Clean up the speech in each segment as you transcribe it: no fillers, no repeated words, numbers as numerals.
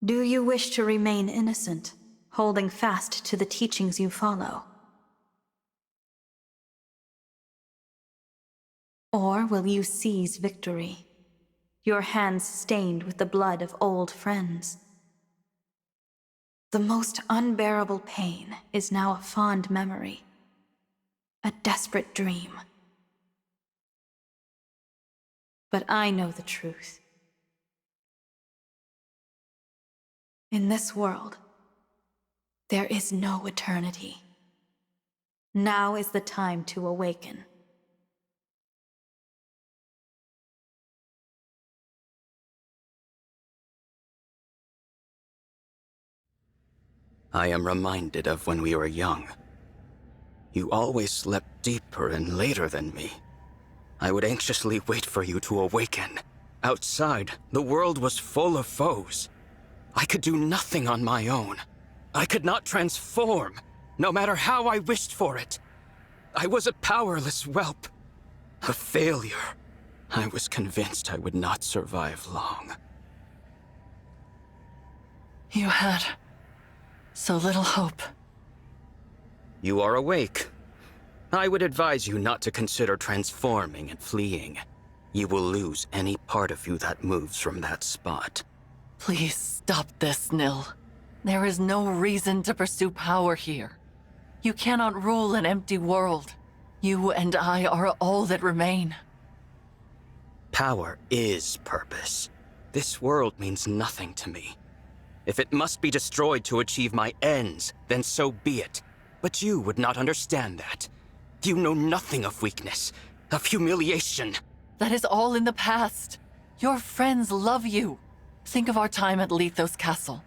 Do you wish to remain innocent, holding fast to the teachings you follow? Or will you seize victory, your hands stained with the blood of old friends? The most unbearable pain is now a fond memory, a desperate dream. But I know the truth. In this world, there is no eternity. Now is the time to awaken. I am reminded of when we were young. You always slept deeper and later than me. I would anxiously wait for you to awaken. Outside, the world was full of foes. I could do nothing on my own. I could not transform, no matter how I wished for it. I was a powerless whelp, a failure. I was convinced I would not survive long. You had so little hope. You are awake. I would advise you not to consider transforming and fleeing. You will lose any part of you that moves from that spot. Please stop this, Nil. There is no reason to pursue power here. You cannot rule an empty world. You and I are all that remain. Power is purpose. This world means nothing to me. If it must be destroyed to achieve my ends, then so be it. But you would not understand that. You know nothing of weakness, of humiliation. That is all in the past. Your friends love you. Think of our time at Lethos Castle.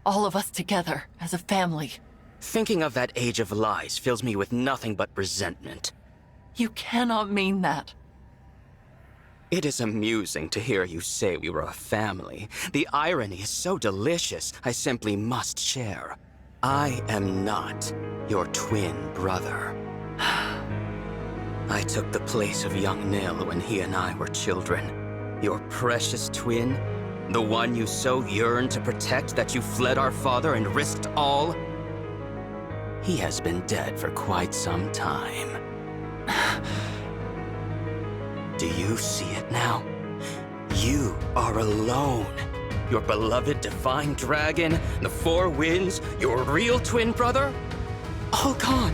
All of us together, as a family. Thinking of that age of lies fills me with nothing but resentment. You cannot mean that. It is amusing to hear you say we were a family. The irony is so delicious, I simply must share. I am not your twin brother. I took the place of young Nil when he and I were children. Your precious twin, the one you so yearned to protect that you fled our father and risked all. He has been dead for quite some time. Do you see it now? You are alone. Your beloved divine dragon, the four winds, your real twin brother, all gone.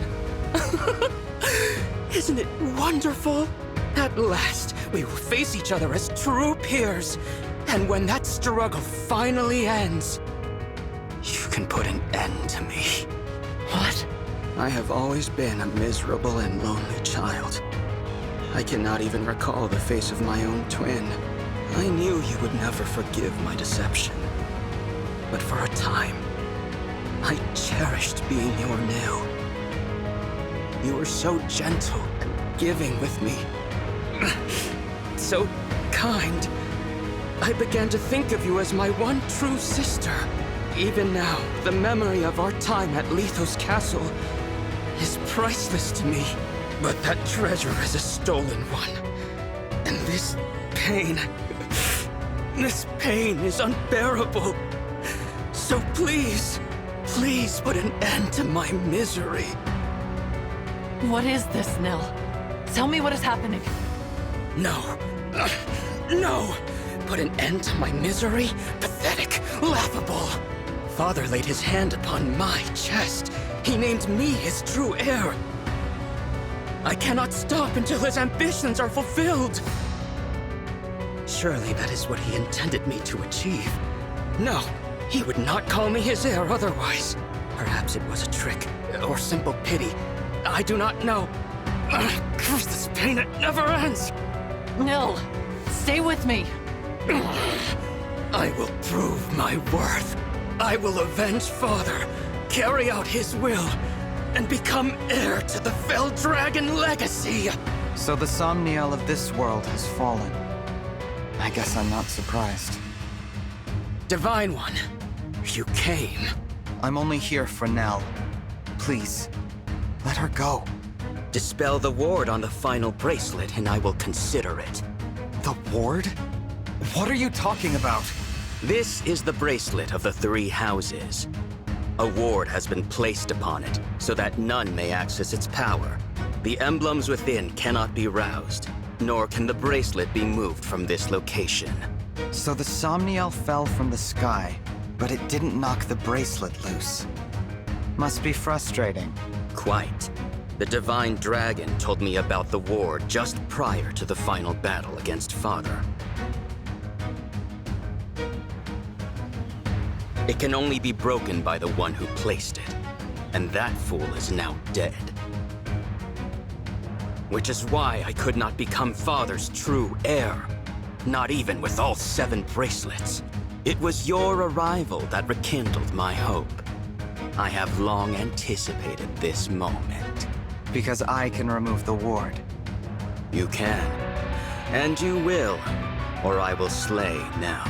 Isn't it wonderful? At last, we will face each other as true peers. And when that struggle finally ends, you can put an end to me. What? I have always been a miserable and lonely child. I cannot even recall the face of my own twin. I knew you would never forgive my deception. But for a time, I cherished being your Nil. You were so gentle and giving with me. So kind. I began to think of you as my one true sister. Even now, the memory of our time at Lethos Castle is priceless to me. But that treasure is a stolen one. And this pain is unbearable. So please, please put an end to my misery. What is this, Nil? Tell me what is happening. No. No! Put an end to my misery? Pathetic, laughable. Father laid his hand upon my chest. He named me his true heir. I cannot stop until his ambitions are fulfilled. Surely that is what he intended me to achieve. No, he would not call me his heir otherwise. Perhaps it was a trick, or simple pity. I do not know. Curse this pain, it never ends. Nil, stay with me. I will prove my worth. I will avenge Father, carry out his will, and become heir to the Fell Dragon legacy. So the Somniel of this world has fallen. I guess I'm not surprised. Divine One, you came. I'm only here for Nell. Please, let her go. Dispel the ward on the final bracelet and I will consider it. The ward? What are you talking about? This is the bracelet of the three houses. A ward has been placed upon it, so that none may access its power. The emblems within cannot be roused, nor can the bracelet be moved from this location. So the Somniel fell from the sky, but it didn't knock the bracelet loose. Must be frustrating. Quite. The Divine Dragon told me about the ward just prior to the final battle against Father. It can only be broken by the one who placed it, and that fool is now dead. Which is why I could not become Father's true heir, not even with all 7 bracelets. It was your arrival that rekindled my hope. I have long anticipated this moment. Because I can remove the ward. You can, and you will, or I will slay now.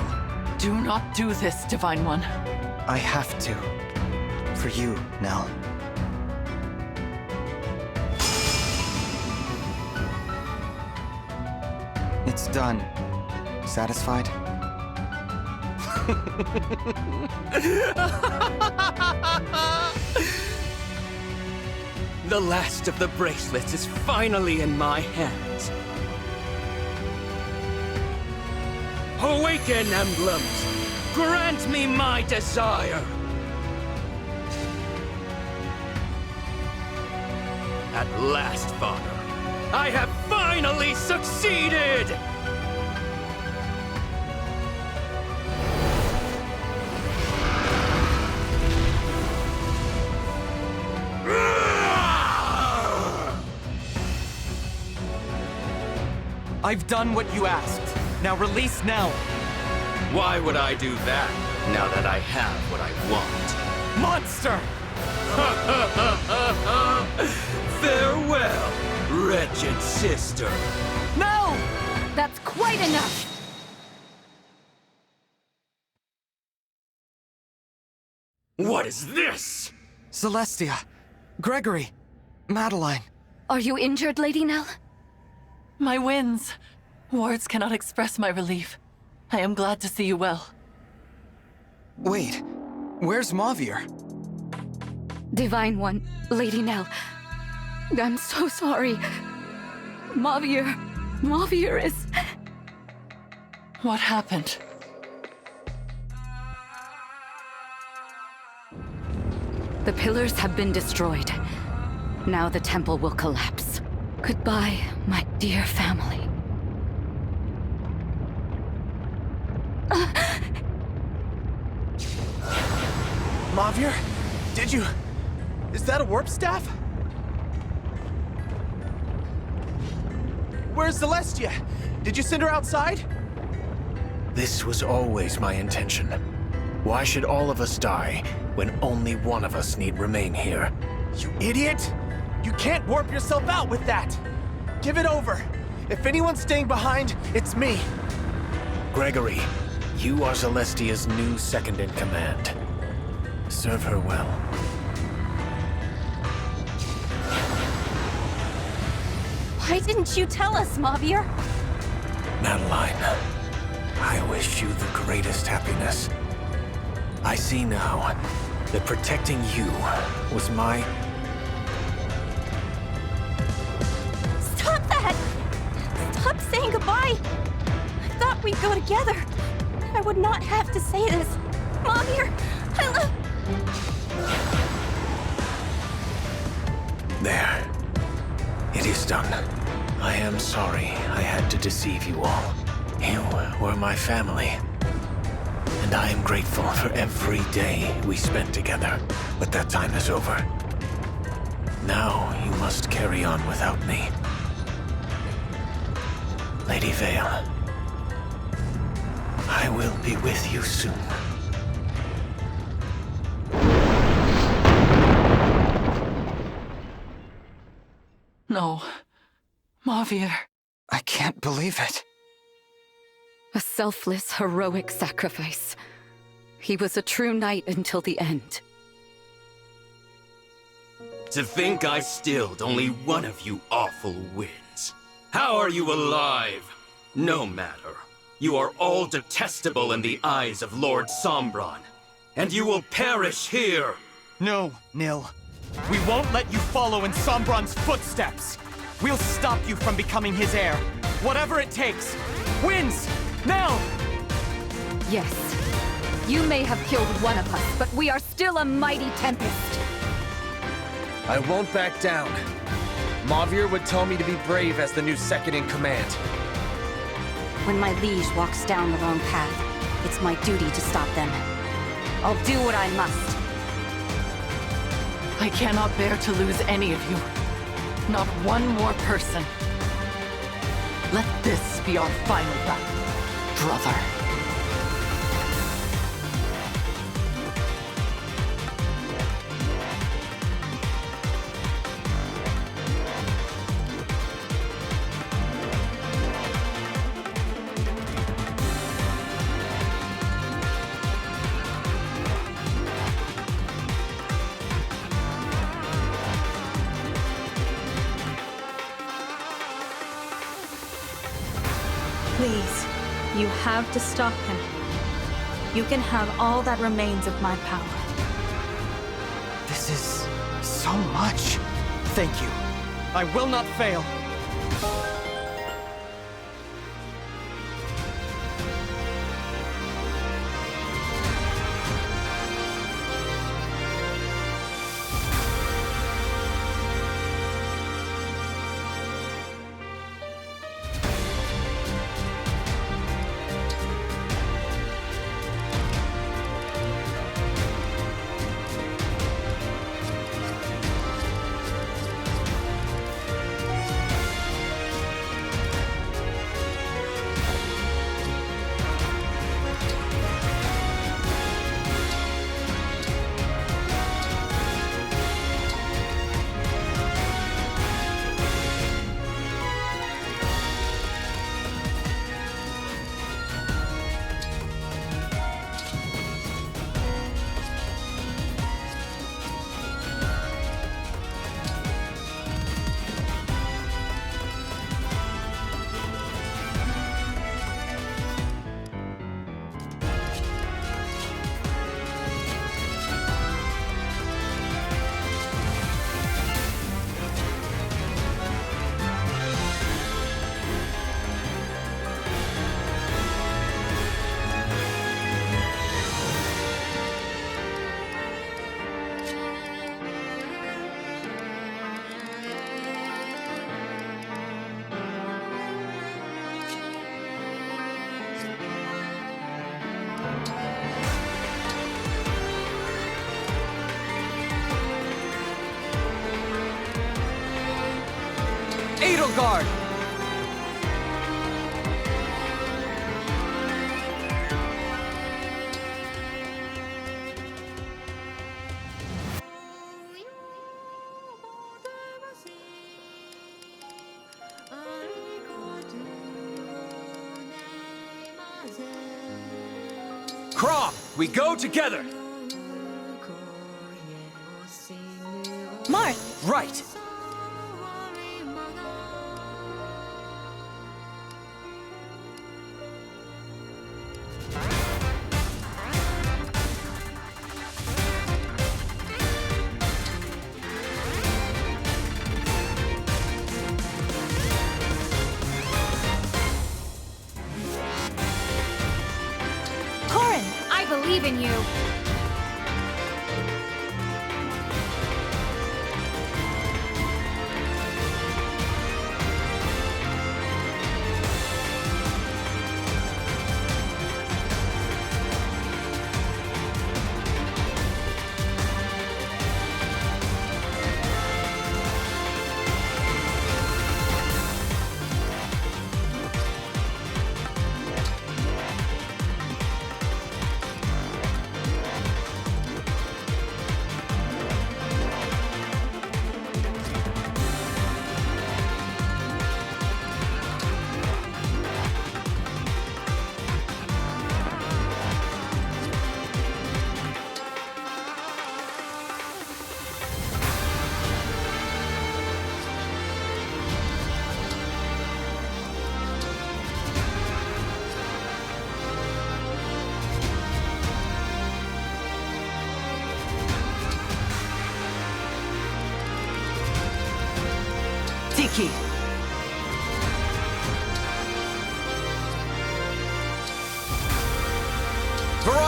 Do not do this, Divine One. I have to. For you, Nell. It's done. Satisfied? The last of the bracelets is finally in my hands. Awaken, emblems! Grant me my desire! At last, Father, I have finally succeeded! I've done what you asked. Now release Nell. Why would I do that, now that I have what I want? Monster! Farewell, wretched sister. No! That's quite enough! What is this? Celestia. Gregory. Madeline. Are you injured, Lady Nell? My winds. Words cannot express my relief. I am glad to see you well. Wait. Where's Mavier? Divine One, Lady Nell. I'm so sorry. Mavier is... What happened? The pillars have been destroyed. Now the temple will collapse. Goodbye, my dear family. Mavier? Did you... Is that a warp staff? Where's Celestia? Did you send her outside? This was always my intention. Why should all of us die when only one of us need remain here? You idiot! You can't warp yourself out with that! Give it over! If anyone's staying behind, it's me! Gregory, you are Celestia's new second-in-command. Serve her well. Why didn't you tell us, Mavier? Madeline, I wish you the greatest happiness. I see now that protecting you was my... Stop that! Stop saying goodbye! I thought we'd go together. I would not have to say this. Mavier, I love... There. It is done. I am sorry I had to deceive you all. You were my family. And I am grateful for every day we spent together. But that time is over. Now you must carry on without me. Lady Vale, I will be with you soon. No. Mavier. I can't believe it. A selfless, heroic sacrifice. He was a true knight until the end. To think I stilled only one of you awful winds. How are you alive? No matter. You are all detestable in the eyes of Lord Sombron, and you will perish here! No, Nil. We won't let you follow in Sombron's footsteps! We'll stop you from becoming his heir. Whatever it takes. Wins! Now! Yes. You may have killed one of us, but we are still a mighty tempest. I won't back down. Mavir would tell me to be brave as the new second-in-command. When my liege walks down the wrong path, it's my duty to stop them. I'll do what I must. I cannot bear to lose any of you. Not one more person. Let this be our final battle, brother. Please, you have to stop him. You can have all that remains of my power. This is so much. Thank you. I will not fail. Edelgard! Crom, we go together! Marth! Right! I believe in you.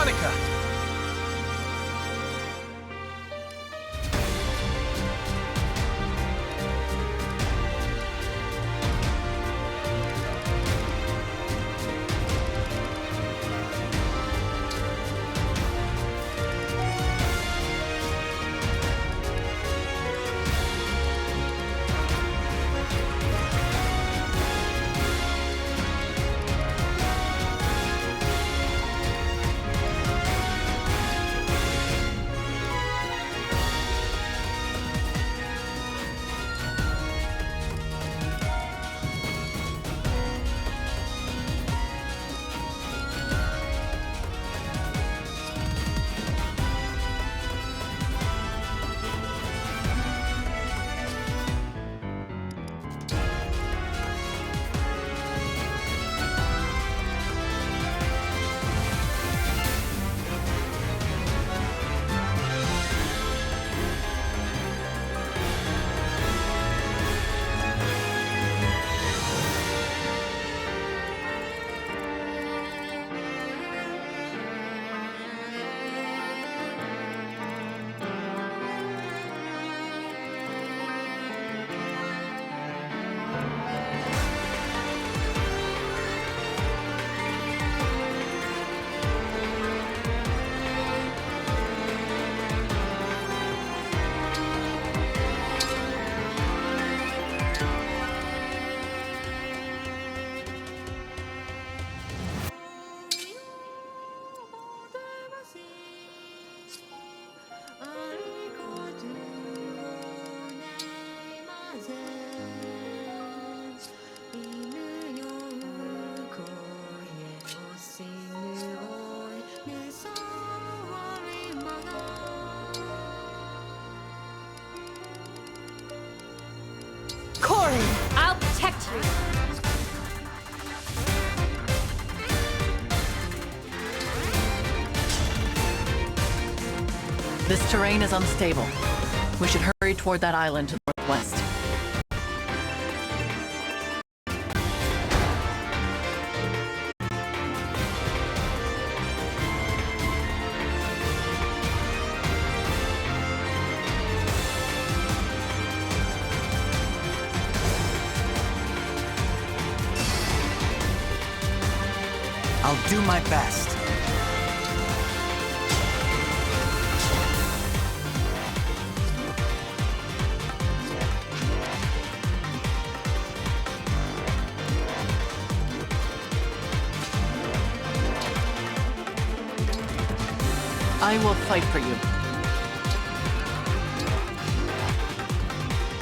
Monica! I'll protect you! This terrain is unstable. We should hurry toward that island to the northwest. I'll do my best. I will fight for you.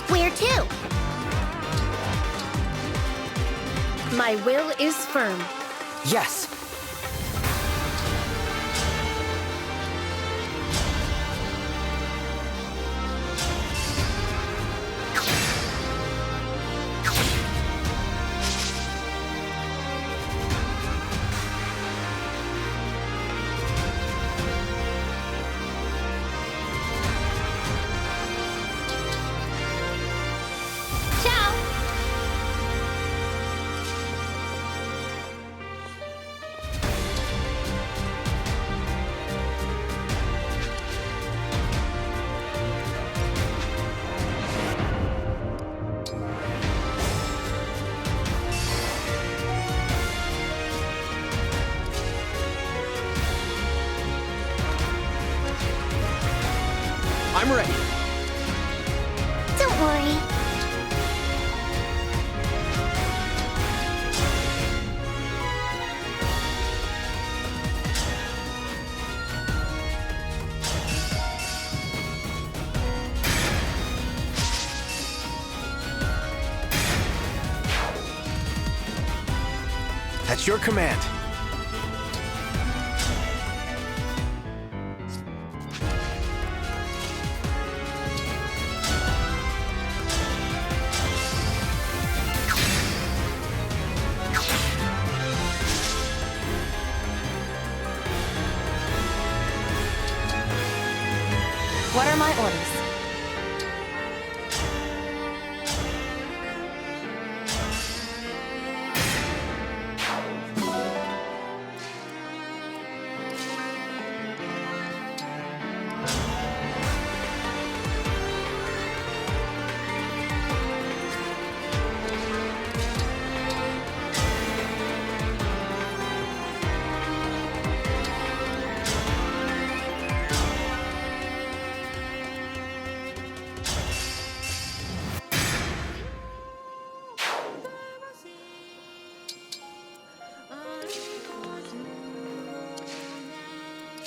Where to? My will is firm. Yes! Ciao! I'm ready. Don't worry. At your command. What are my orders?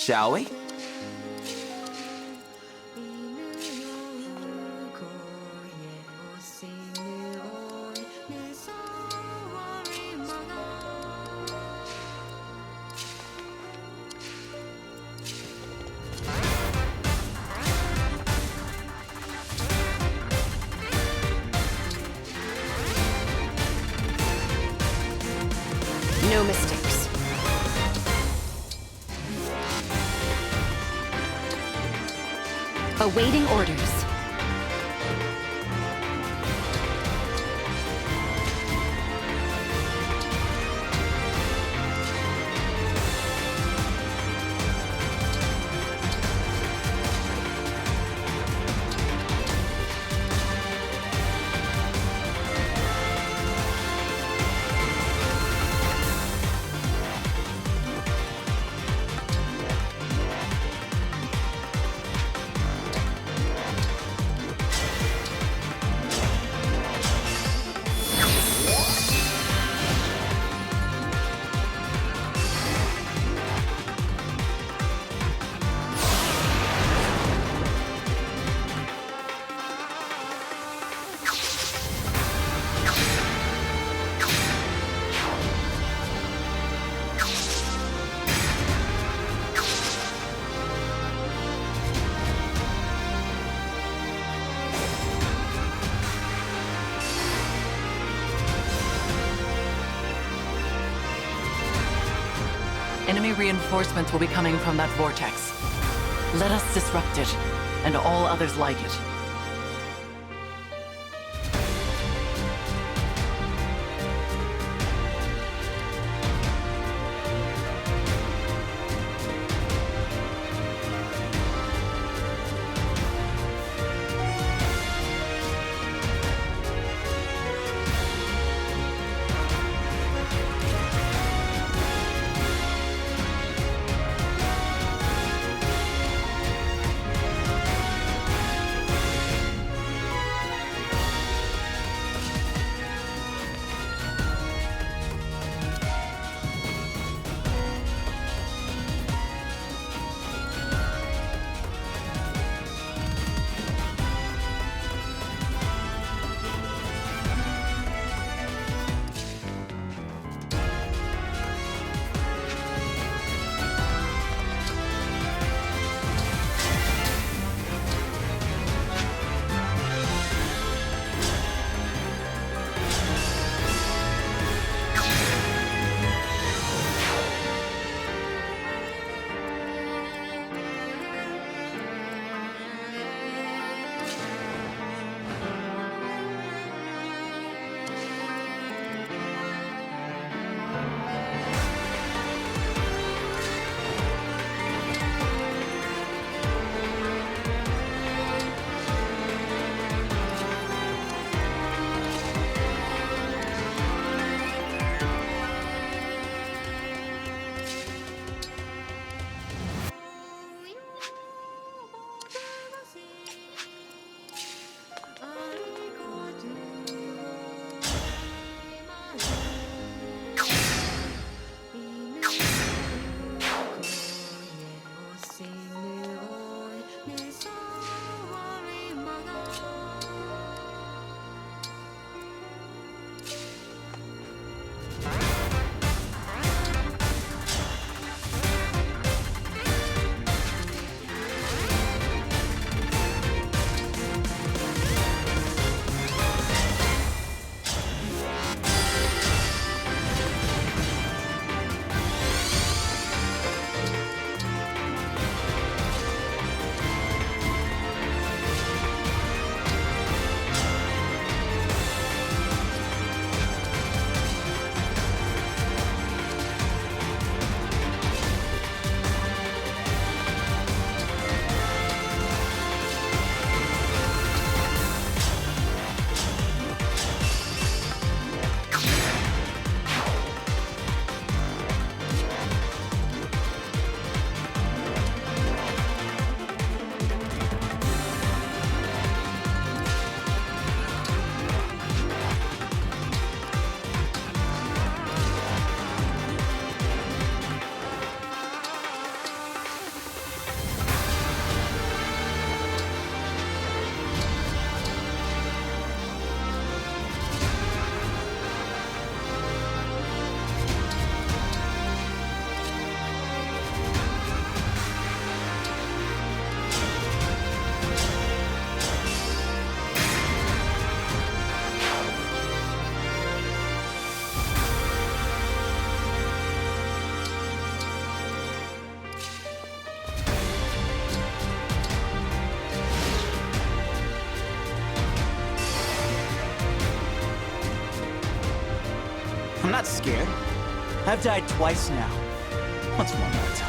Shall we? No mistakes. Awaiting orders. Enemy reinforcements will be coming from that vortex. Let us disrupt it, and all others like it. I'm not scared. I've died twice now. What's one more time?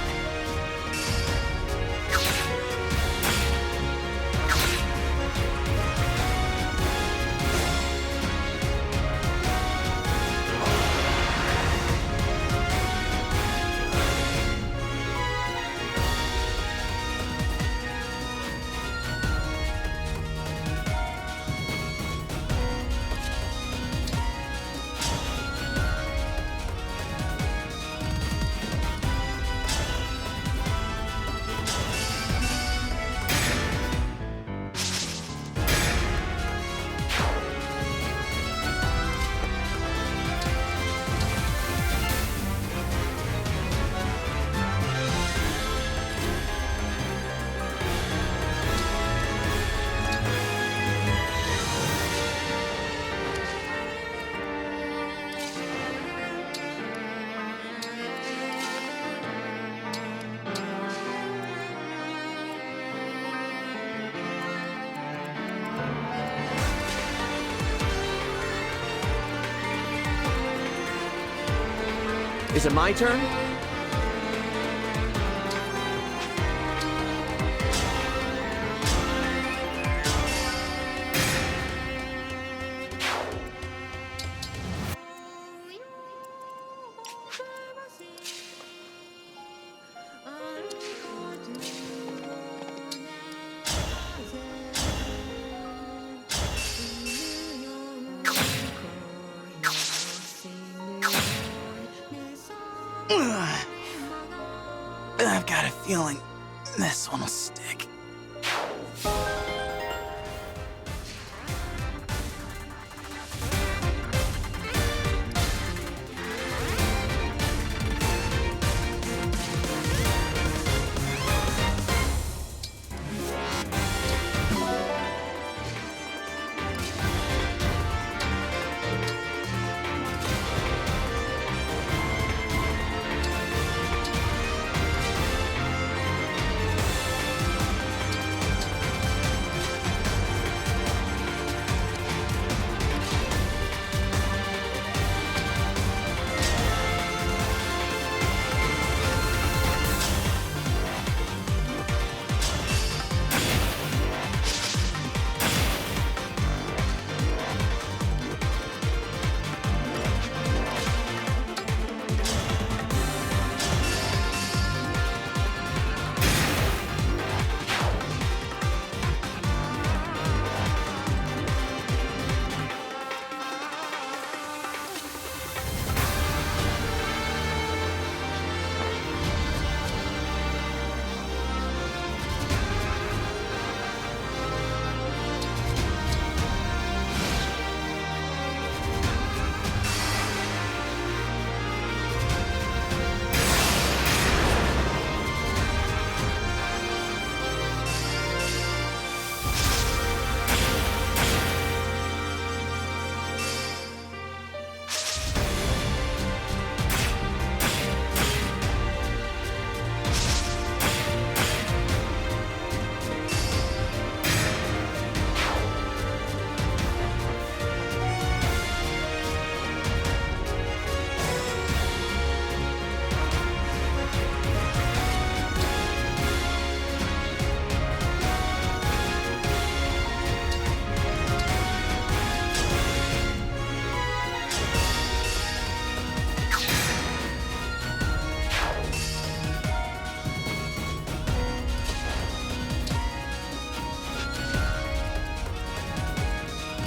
Is it my turn? I've got a feeling this one will stick.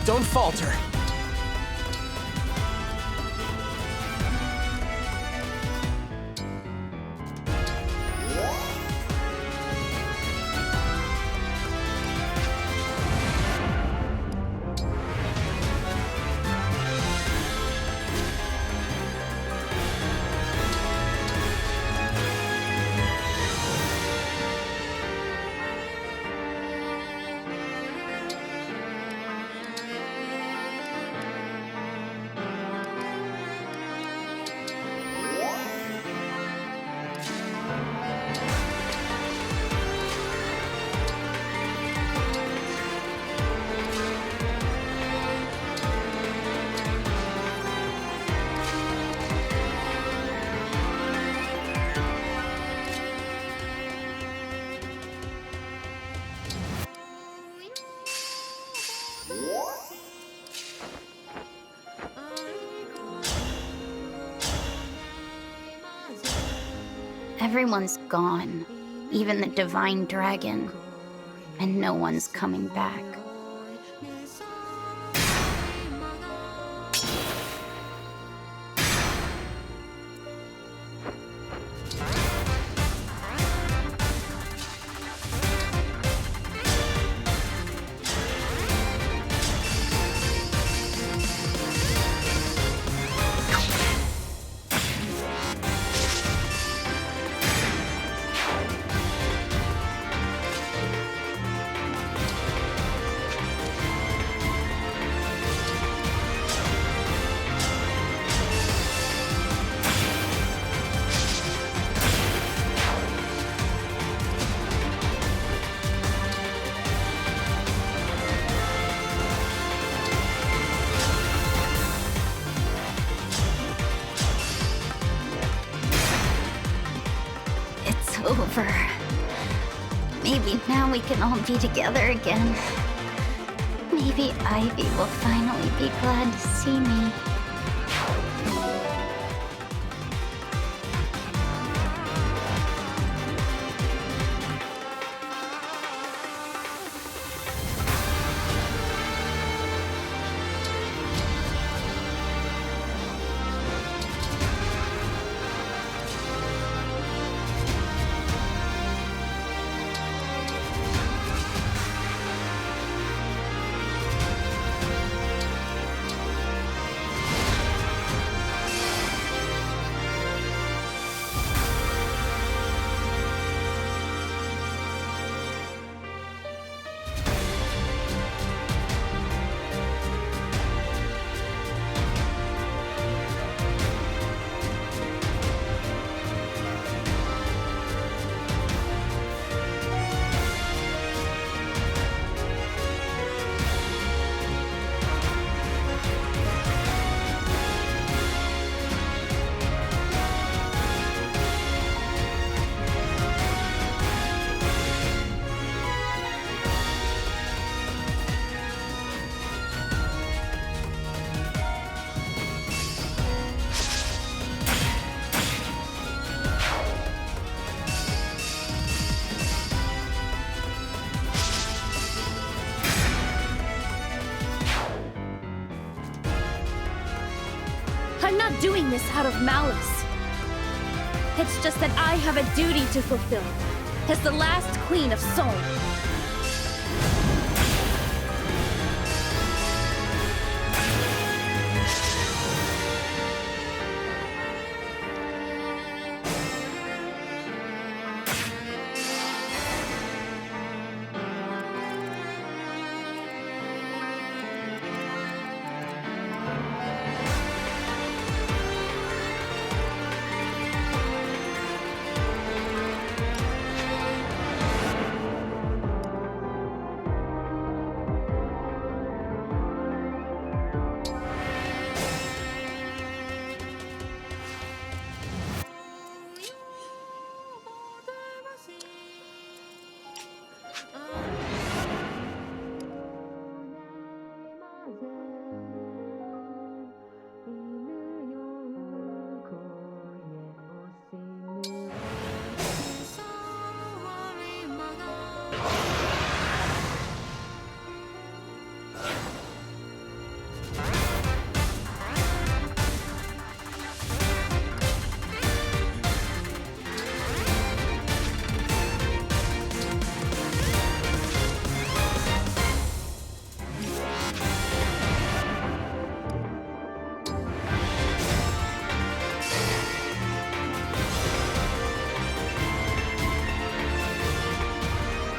Don't falter. Everyone's gone, even the divine dragon, and no one's coming back. Over. Maybe now we can all be together again. Maybe Ivy will finally be glad to see me. I'm not doing this out of malice. It's just that I have a duty to fulfill as the last queen of Seoul.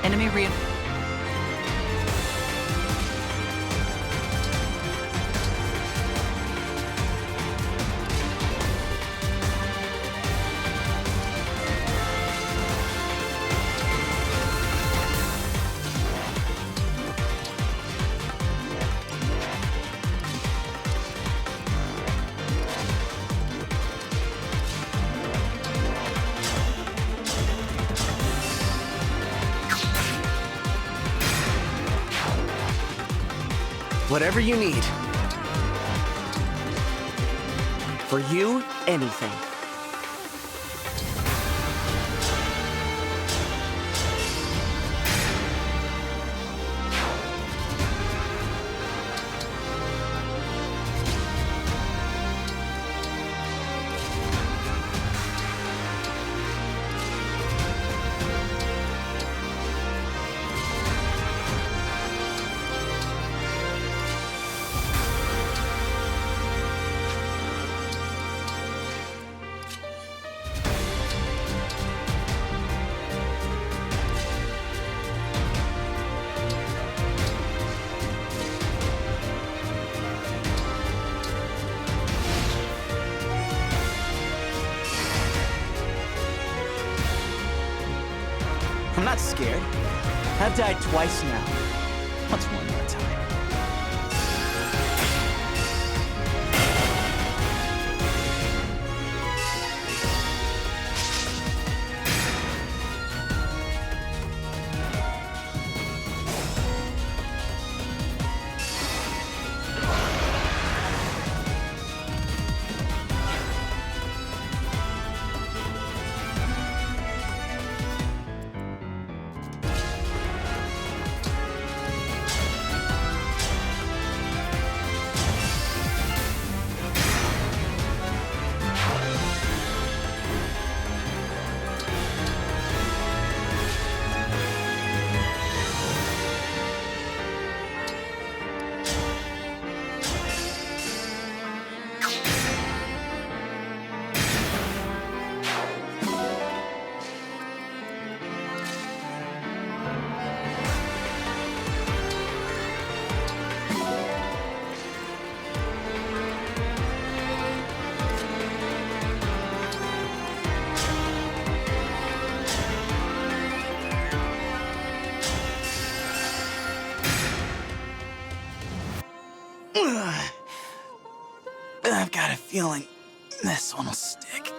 Enemy rein. Whatever you need. For you, anything. not scared. I've died twice now. What's one more time? I've got a feeling this one will stick.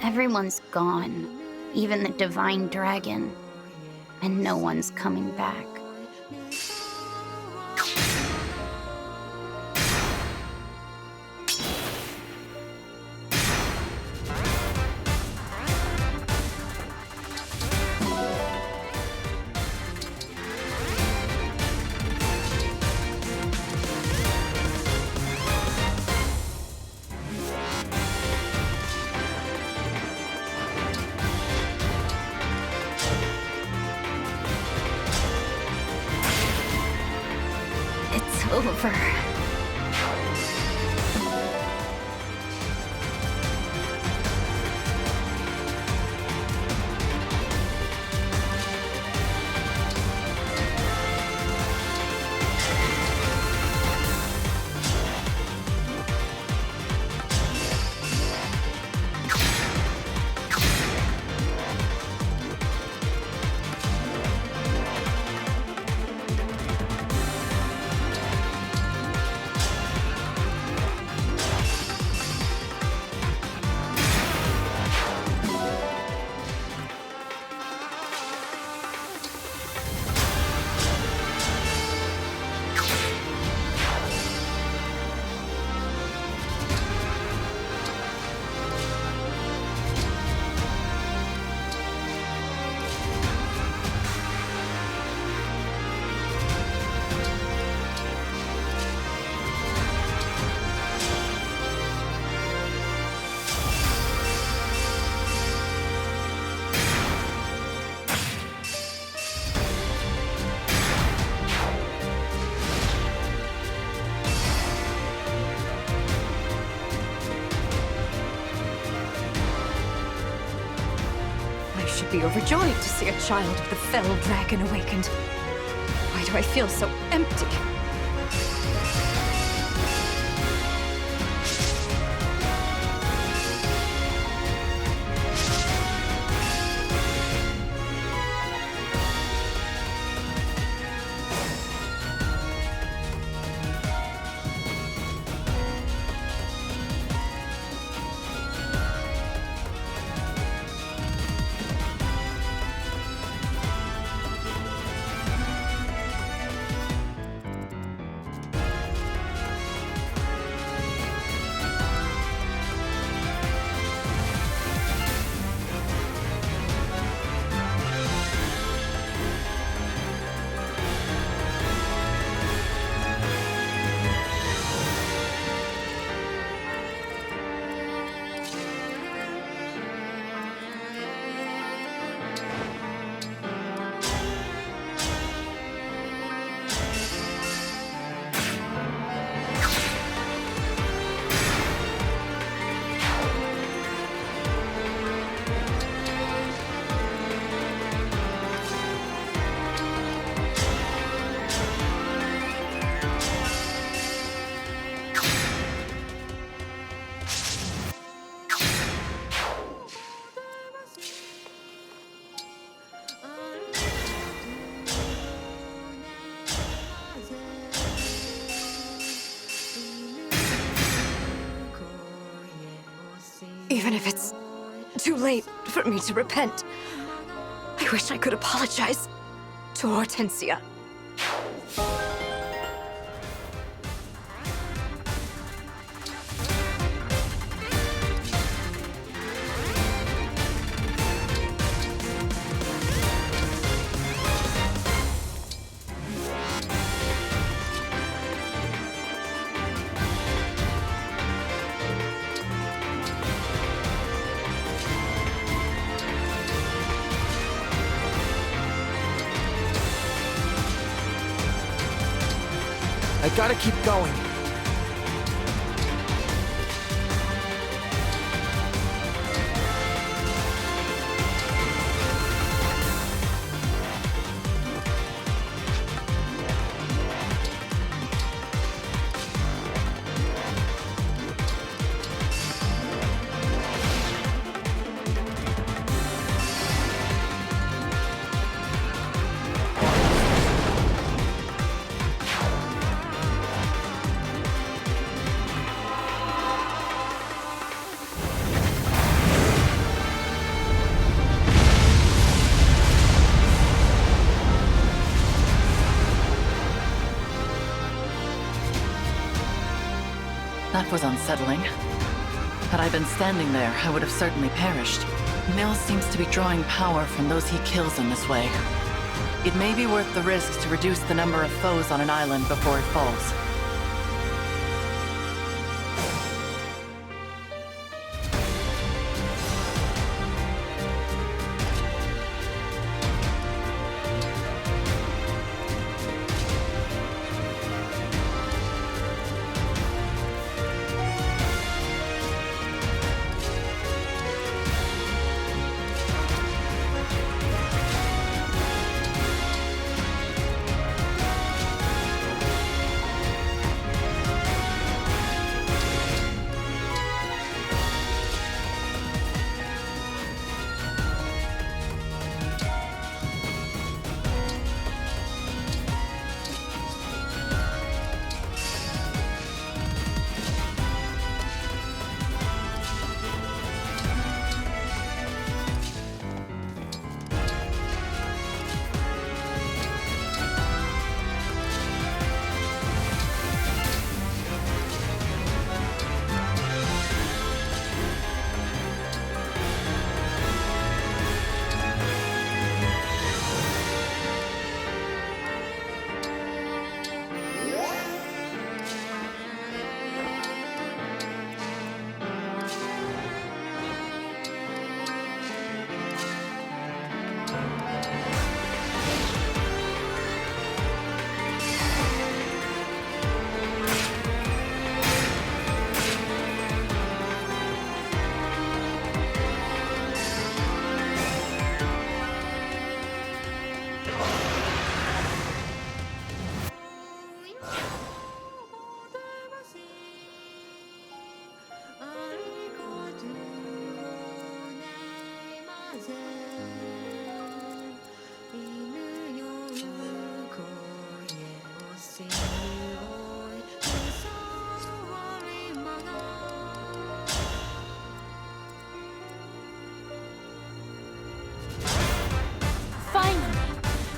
Everyone's gone, even the divine dragon, and no one's coming back. It's over. I should be overjoyed to see a child of the fell dragon awakened. Why do I feel so empty? Even if it's too late for me to repent, I wish I could apologize to Hortensia. I gotta keep going. That was unsettling. Had I been standing there, I would have certainly perished. Nil seems to be drawing power from those he kills in this way. It may be worth the risk to reduce the number of foes on an island before it falls.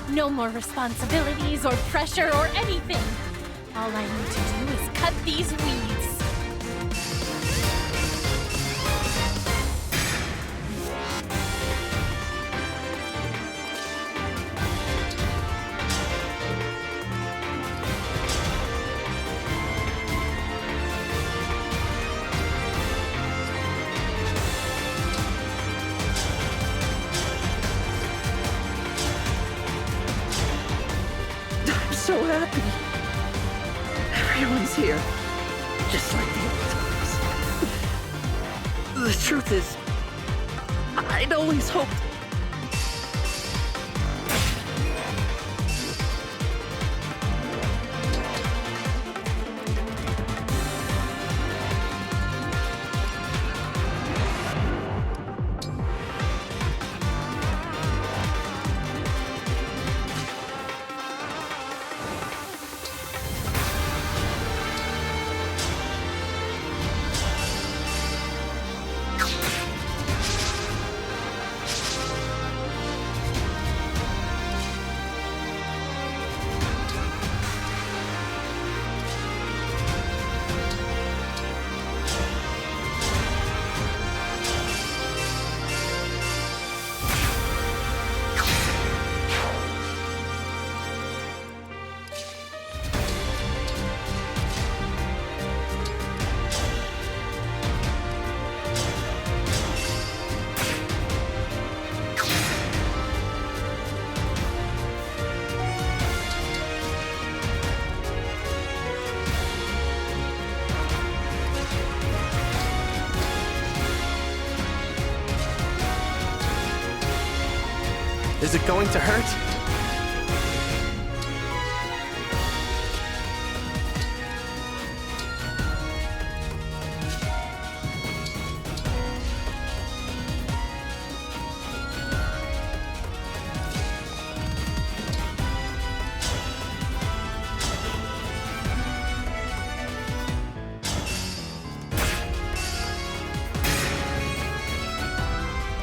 No more responsibilities or pressure or anything. All I need to do is cut these weeds. So happy. Everyone's here. Just like the old times. The truth is, I'd always hoped... Is it going to hurt?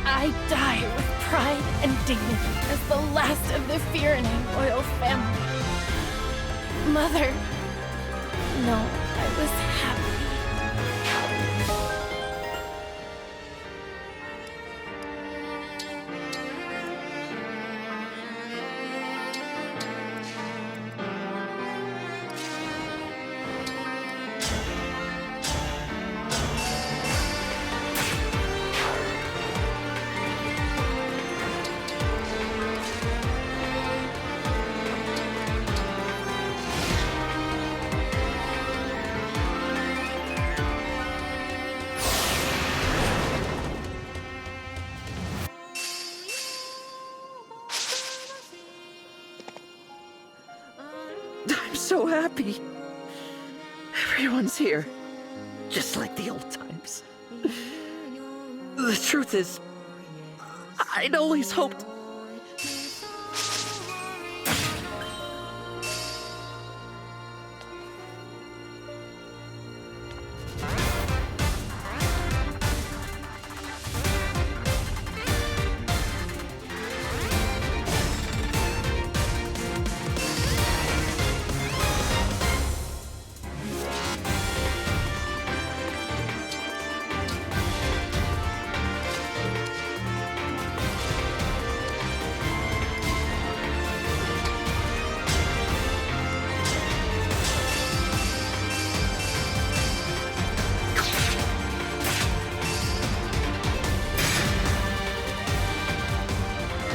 I die with pride and dignity as the last of the Firene royal family. Mother, no, I was happy. so happy. Everyone's here, just like the old times. The truth is, I'd always hoped...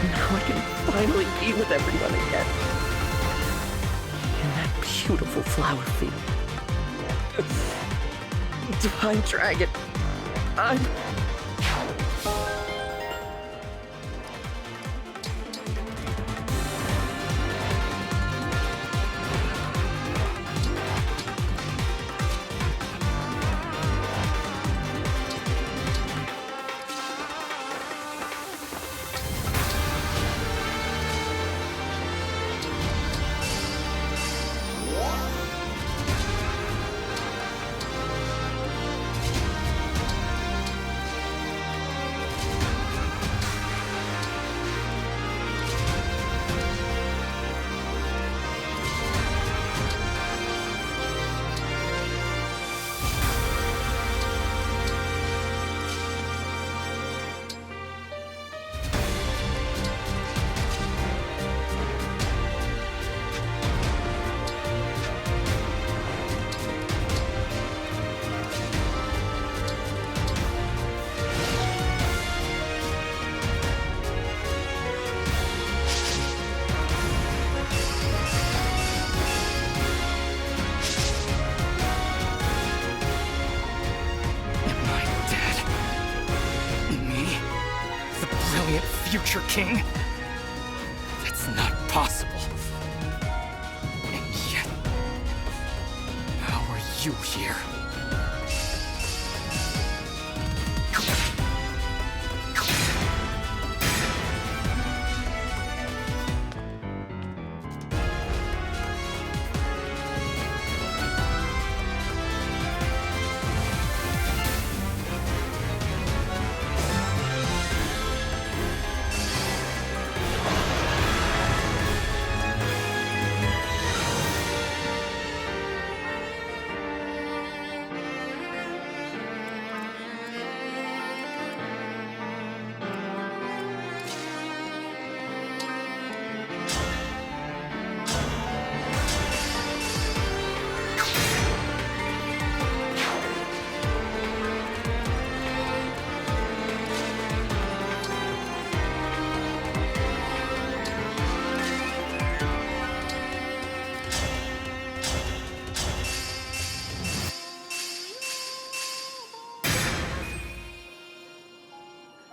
Now I can finally be with everyone again. In that beautiful flower field. Divine Dragon, I'm... Future King? That's not possible. And yet, how are you here?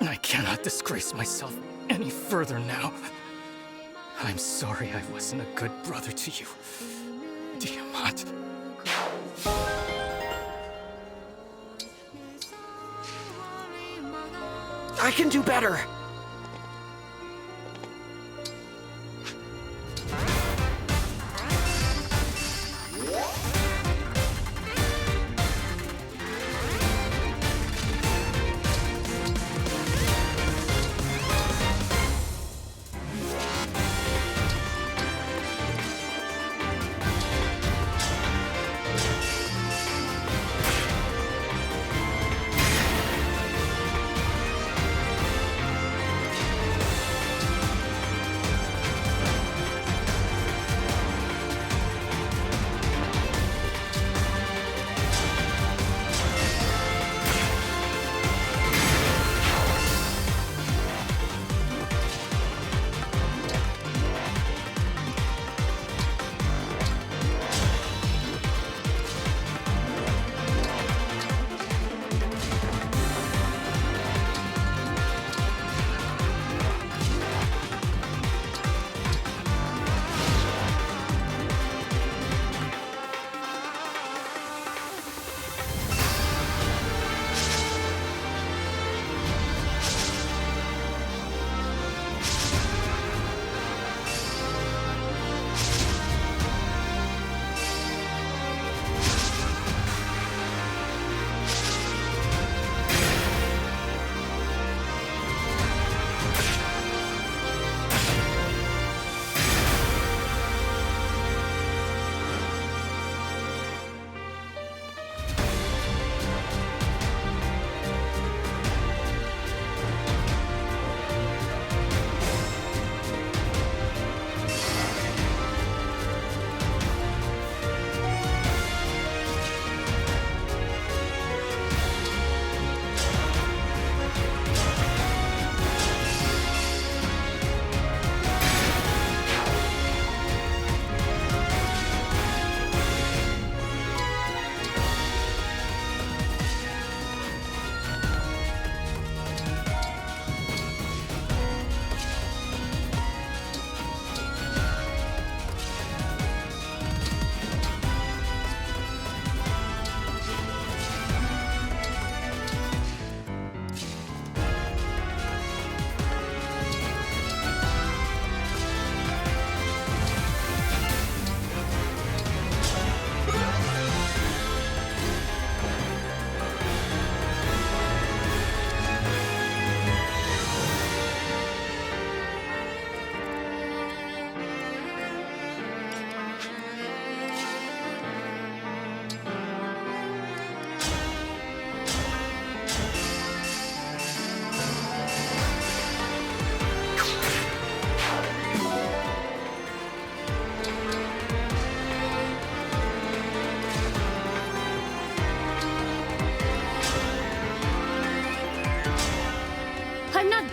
I cannot disgrace myself any further now. I'm sorry I wasn't a good brother to you, Tiamat. I can do better!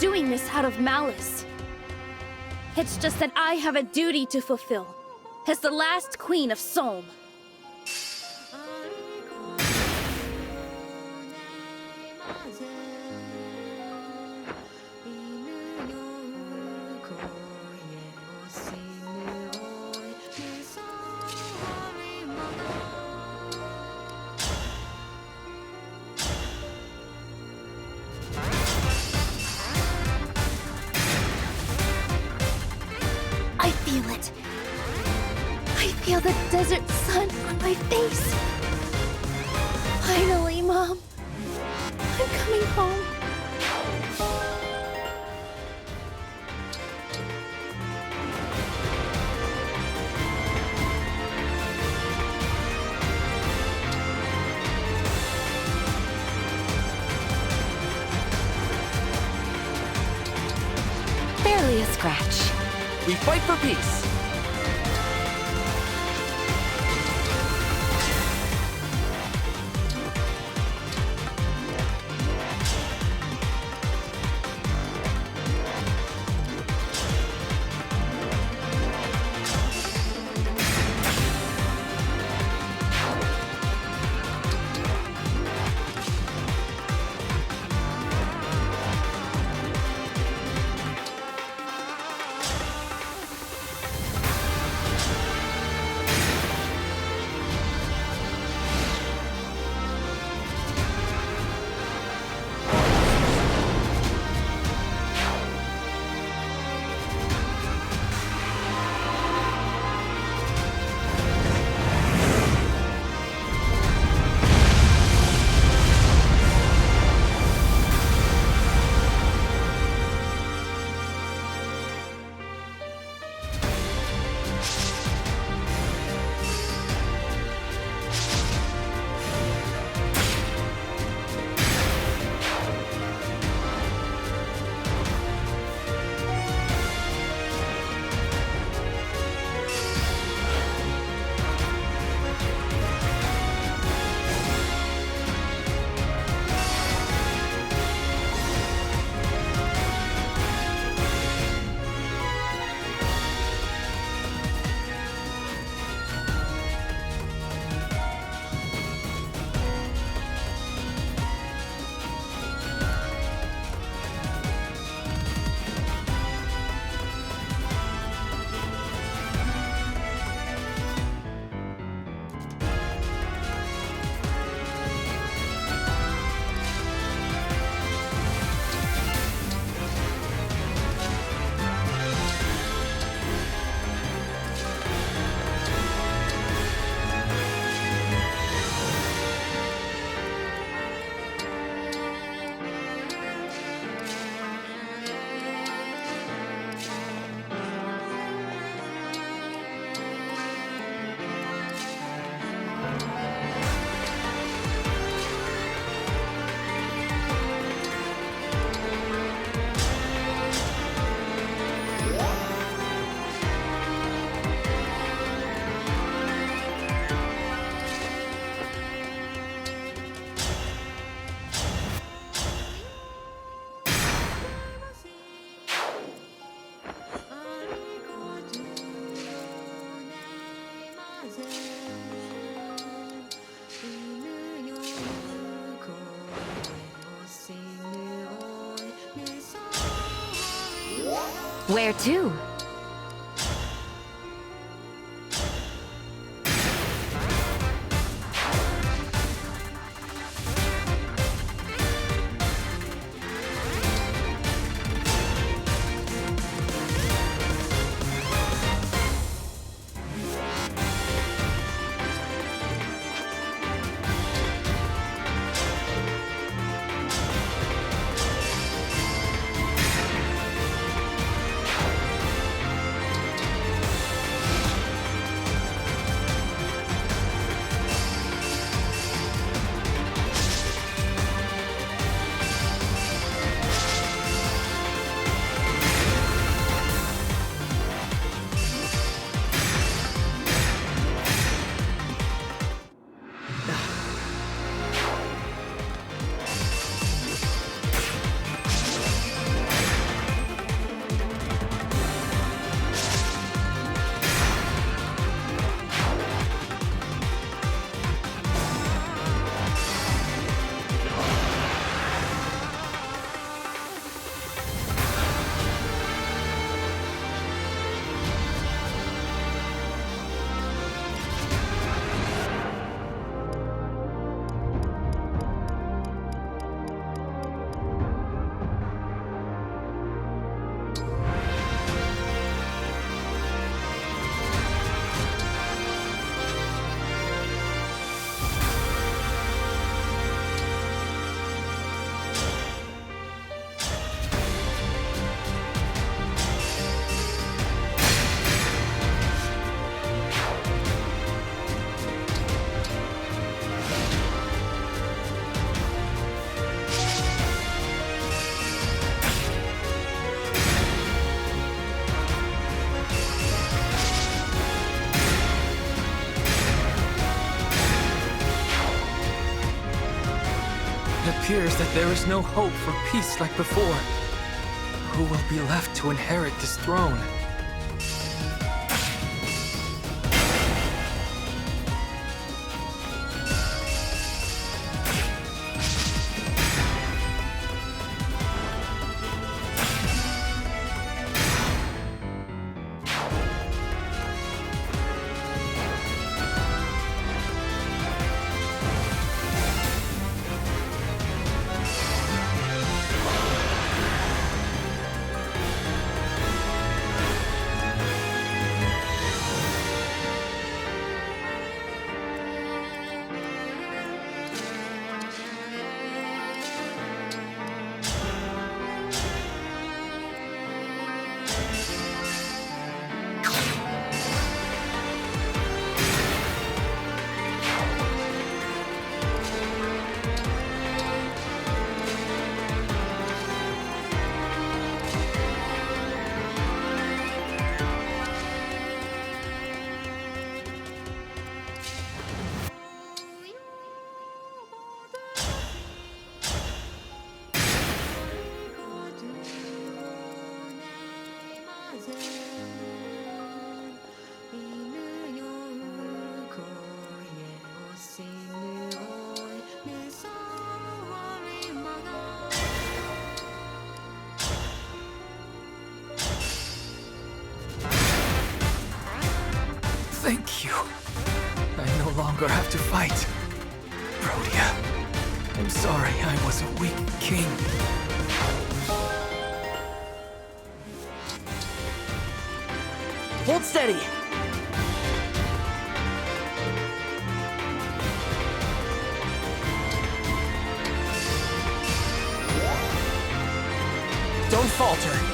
doing this out of malice. It's just that I have a duty to fulfill, as the last queen of Solm. I feel it. I feel the desert sun on my face. Finally, Mom. I'm coming home. Barely a scratch. We fight for peace. Where to? appears that there is no hope for peace like before. Who will be left to inherit this throne? Thank you. I no longer have to fight. Rhodia, I'm sorry I was a weak king. Hold steady! Don't falter.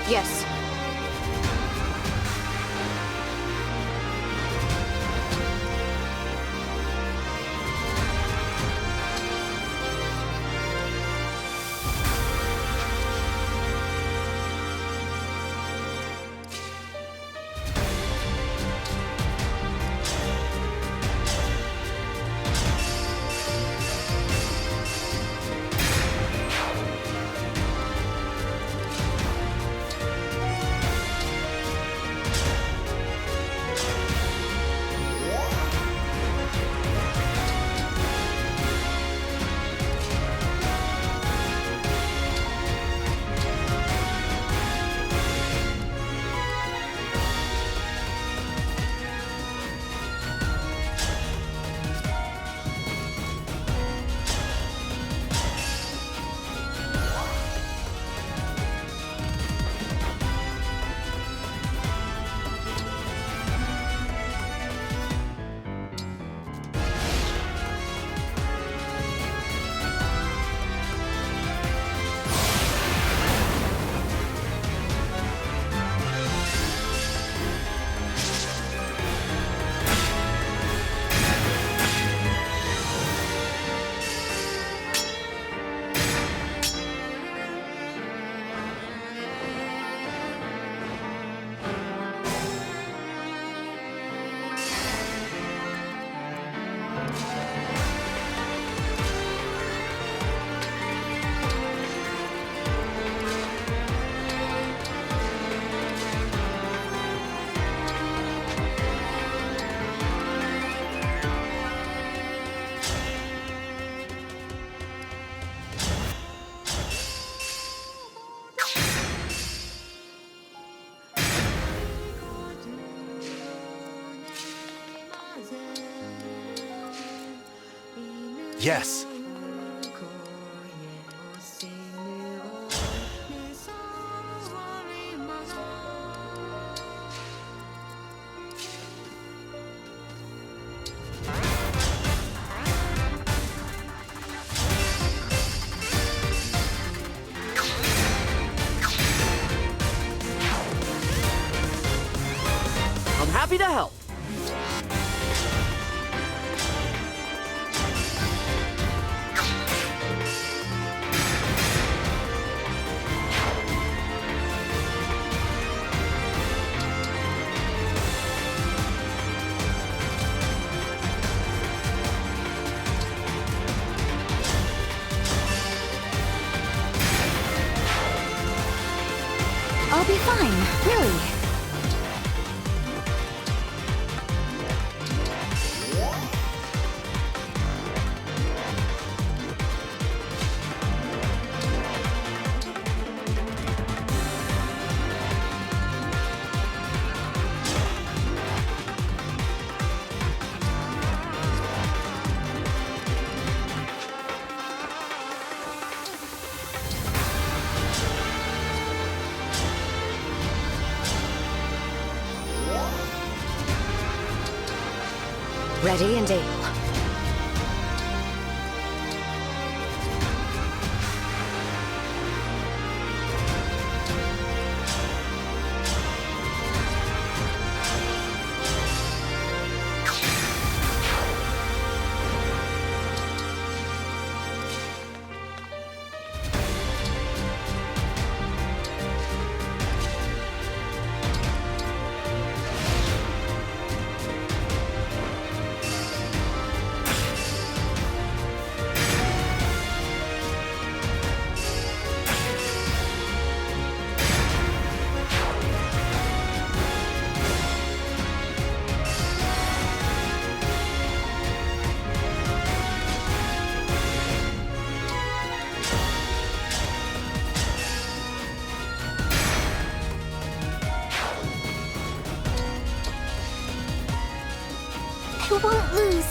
Yes. Yes. I'm happy to help. I'll be fine, really. Ready and able. I won't lose.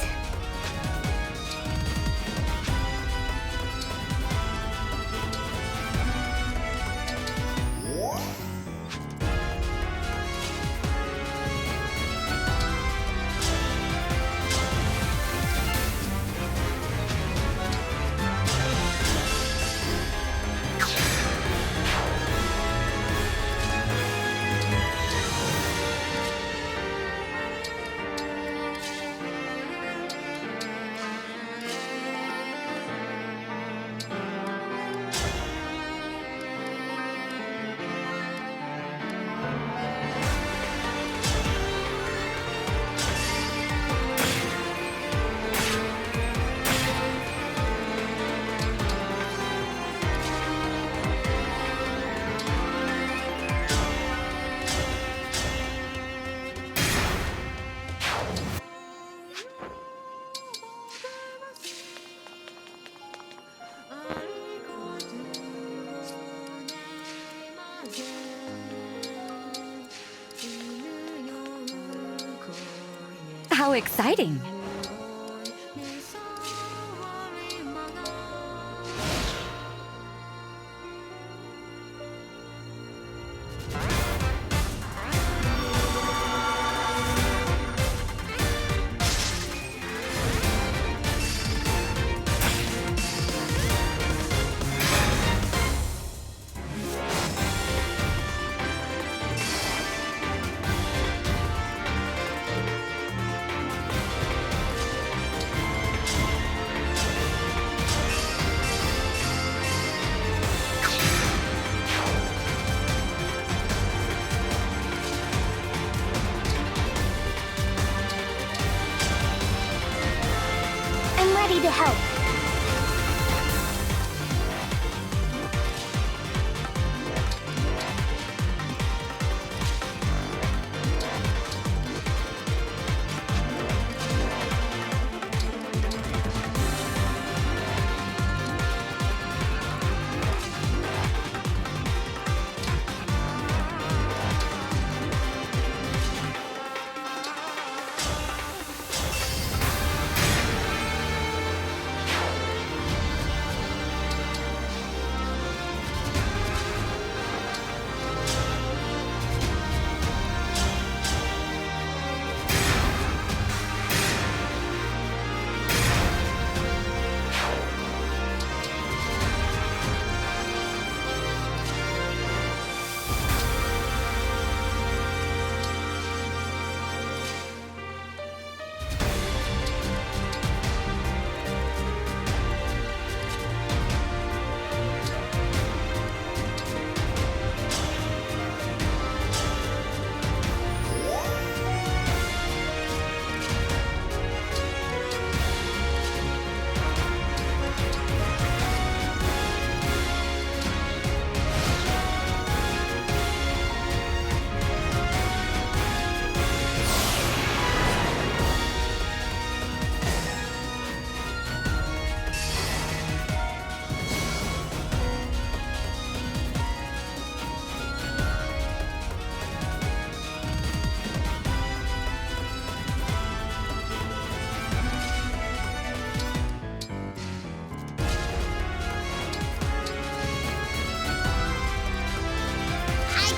How exciting!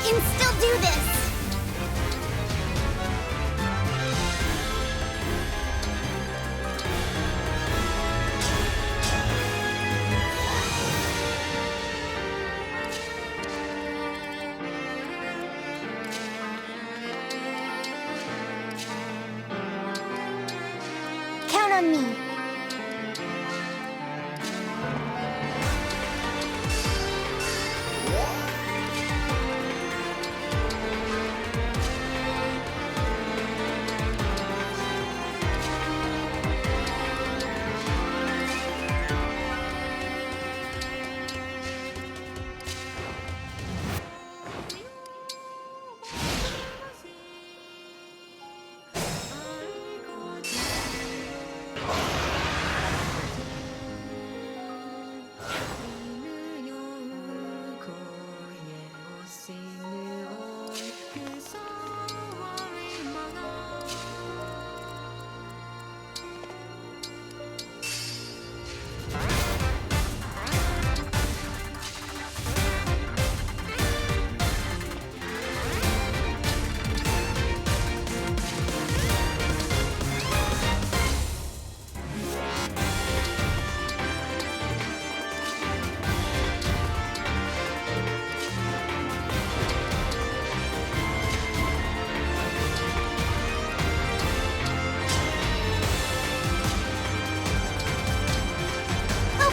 can still do this! Count on me.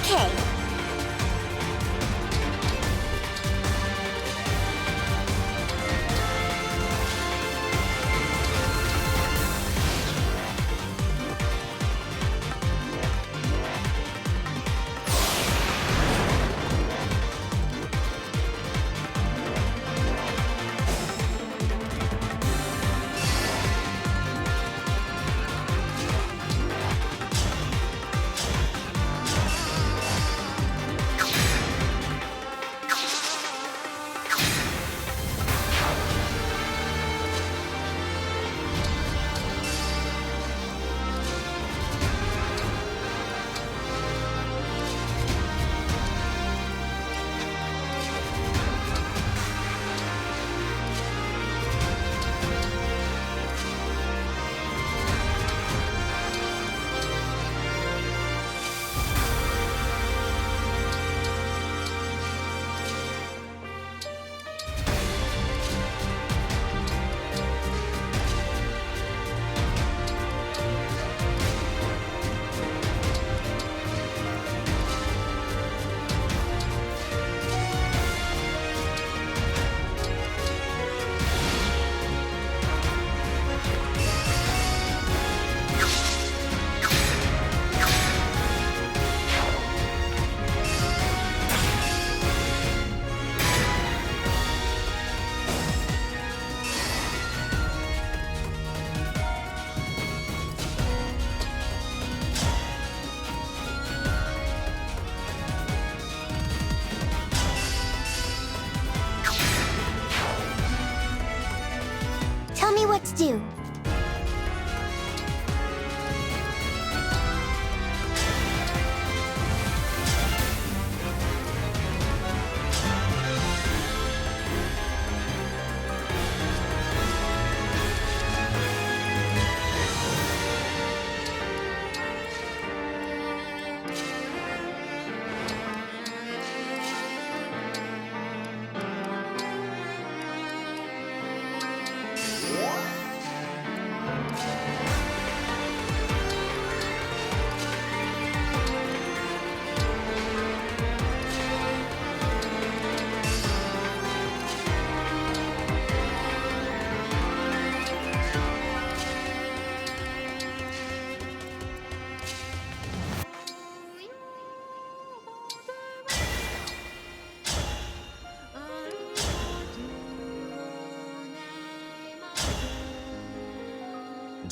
Okay. Tell me what to do.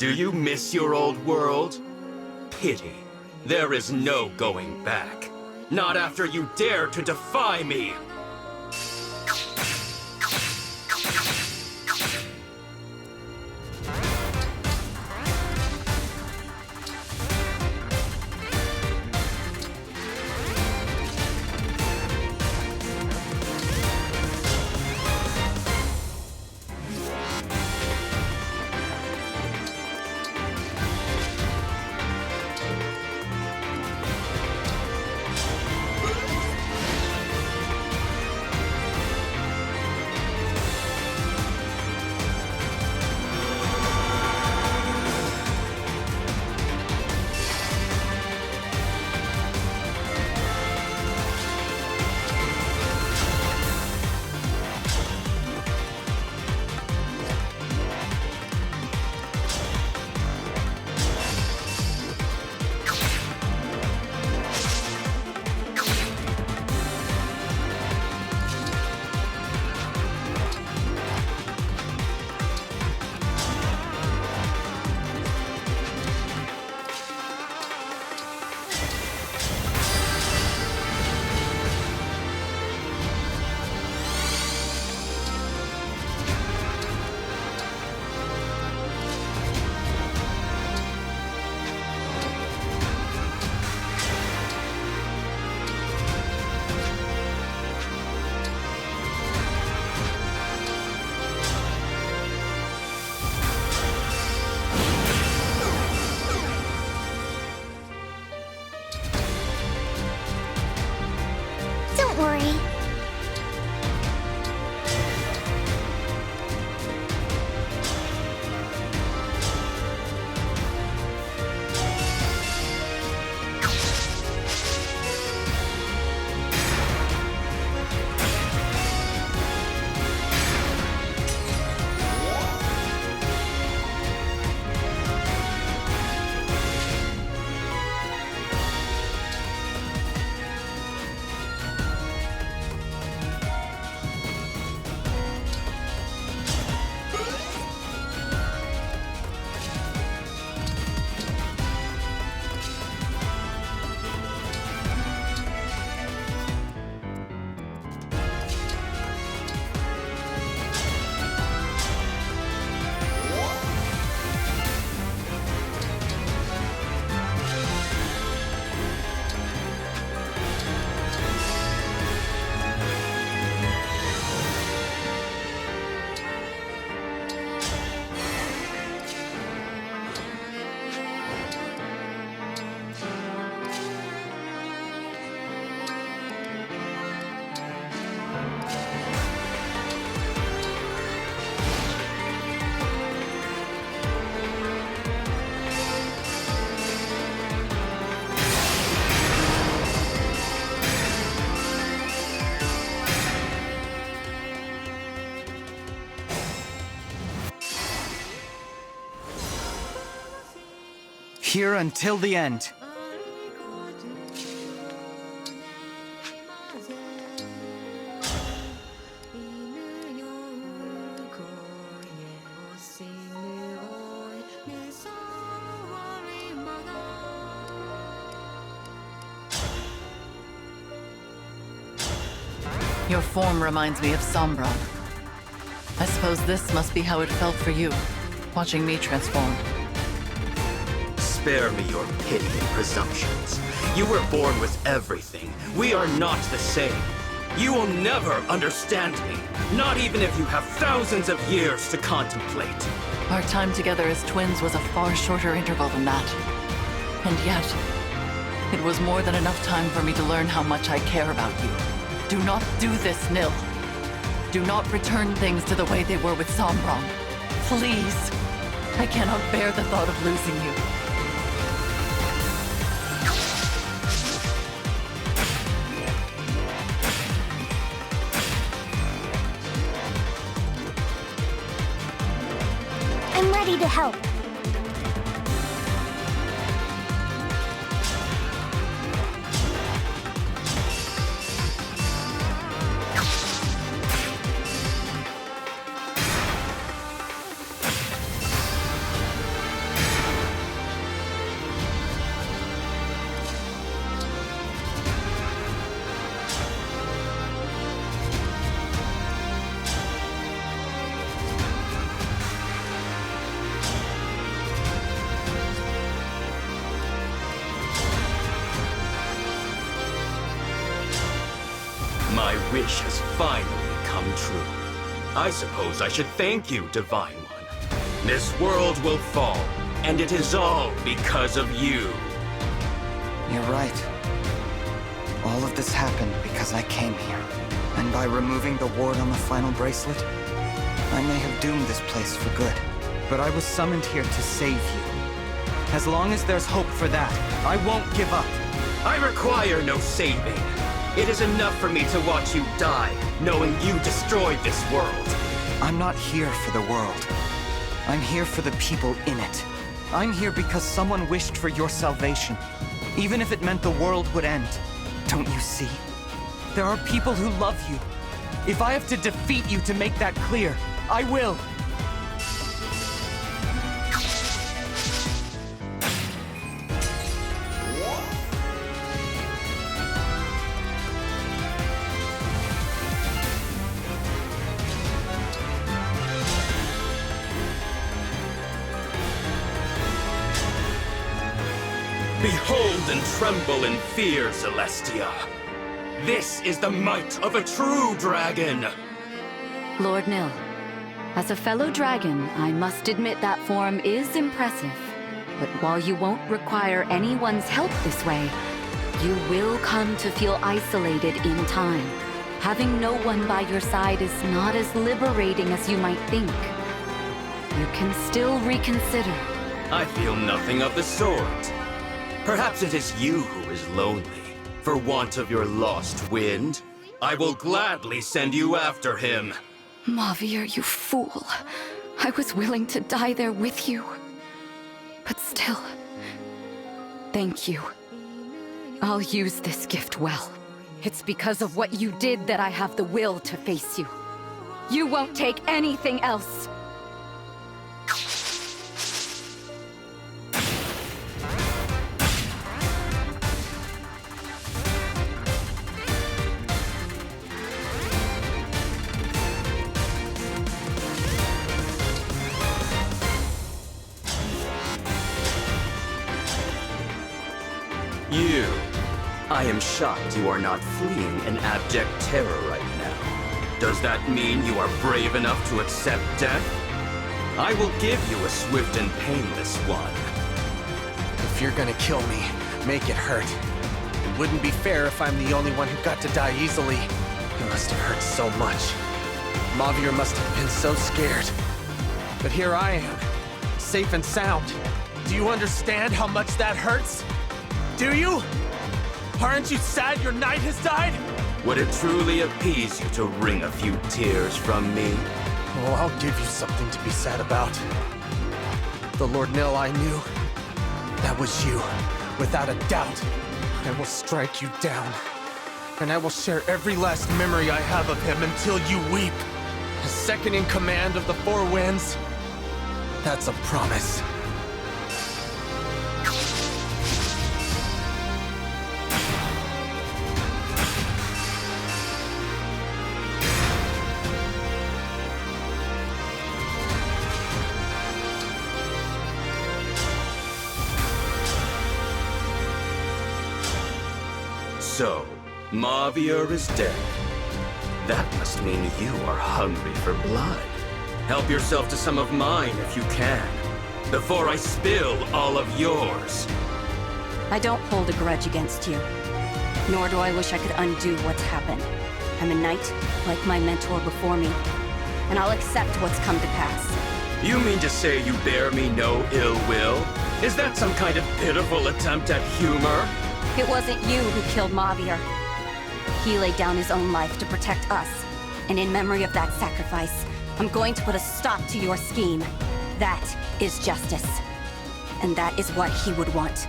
Do you miss your old world? Pity. There is no going back. Not after you dare to defy me! Here until the end. Your form reminds me of Sombron. I suppose this must be how it felt for you, watching me transform. Spare me your pity and presumptions. You were born with everything. We are not the same. You will never understand me, not even if you have thousands of years to contemplate. Our time together as twins was a far shorter interval than that. And yet, it was more than enough time for me to learn how much I care about you. Do not do this, Nil. Do not return things to the way they were with Sombron. Please. I cannot bear the thought of losing you. I'm ready to help. My wish has finally come true. I suppose I should thank you, Divine One. This world will fall, and it is all because of you. You're right. All of this happened because I came here. And by removing the ward on the final bracelet, I may have doomed this place for good. But I was summoned here to save you. As long as there's hope for that, I won't give up. I require no saving. It is enough for me to watch you die, knowing you destroyed this world. I'm not here for the world. I'm here for the people in it. I'm here because someone wished for your salvation, even if it meant the world would end. Don't you see? There are people who love you. If I have to defeat you to make that clear, I will. Behold and tremble in fear, Celestia. This is the might of a true dragon! Lord Nil, as a fellow dragon, I must admit that form is impressive. But while you won't require anyone's help this way, you will come to feel isolated in time. Having no one by your side is not as liberating as you might think. You can still reconsider. I feel nothing of the sort. Perhaps it is you who is lonely, for want of your lost wind. I will gladly send you after him. Mavir, you fool. I was willing to die there with you. But still, thank you. I'll use this gift well. It's because of what you did that I have the will to face you. You won't take anything else. You. I am shocked you are not fleeing in abject terror right now. Does that mean you are brave enough to accept death? I will give you a swift and painless one. If you're gonna kill me, make it hurt. It wouldn't be fair if I'm the only one who got to die easily. It must have hurt so much. Mavir must have been so scared. But here I am, safe and sound. Do you understand how much that hurts? Do you? Aren't you sad your knight has died? Would it truly appease you to wring a few tears from me? Well, I'll give you something to be sad about. The Lord Nil I knew, That was you, without a doubt. I will strike you down. And I will share every last memory I have of him until you weep. As second in command of the Four Winds, that's a promise. So, Mavier is dead. That must mean you are hungry for blood. Help yourself to some of mine if you can, before I spill all of yours. I don't hold a grudge against you, nor do I wish I could undo what's happened. I'm a knight, like my mentor before me, and I'll accept what's come to pass. You mean to say you bear me no ill will? Is that some kind of pitiful attempt at humor? It wasn't you who killed Mavier. He laid down his own life to protect us, and in memory of that sacrifice, I'm going to put a stop to your scheme. That is justice. And that is what he would want.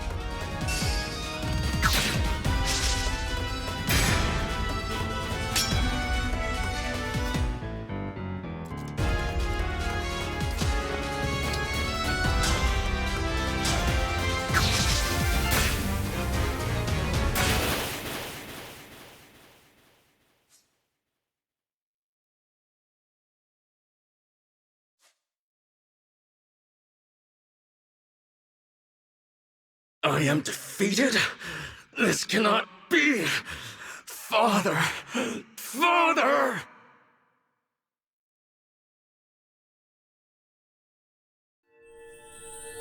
I am defeated? This cannot be! Father! Father!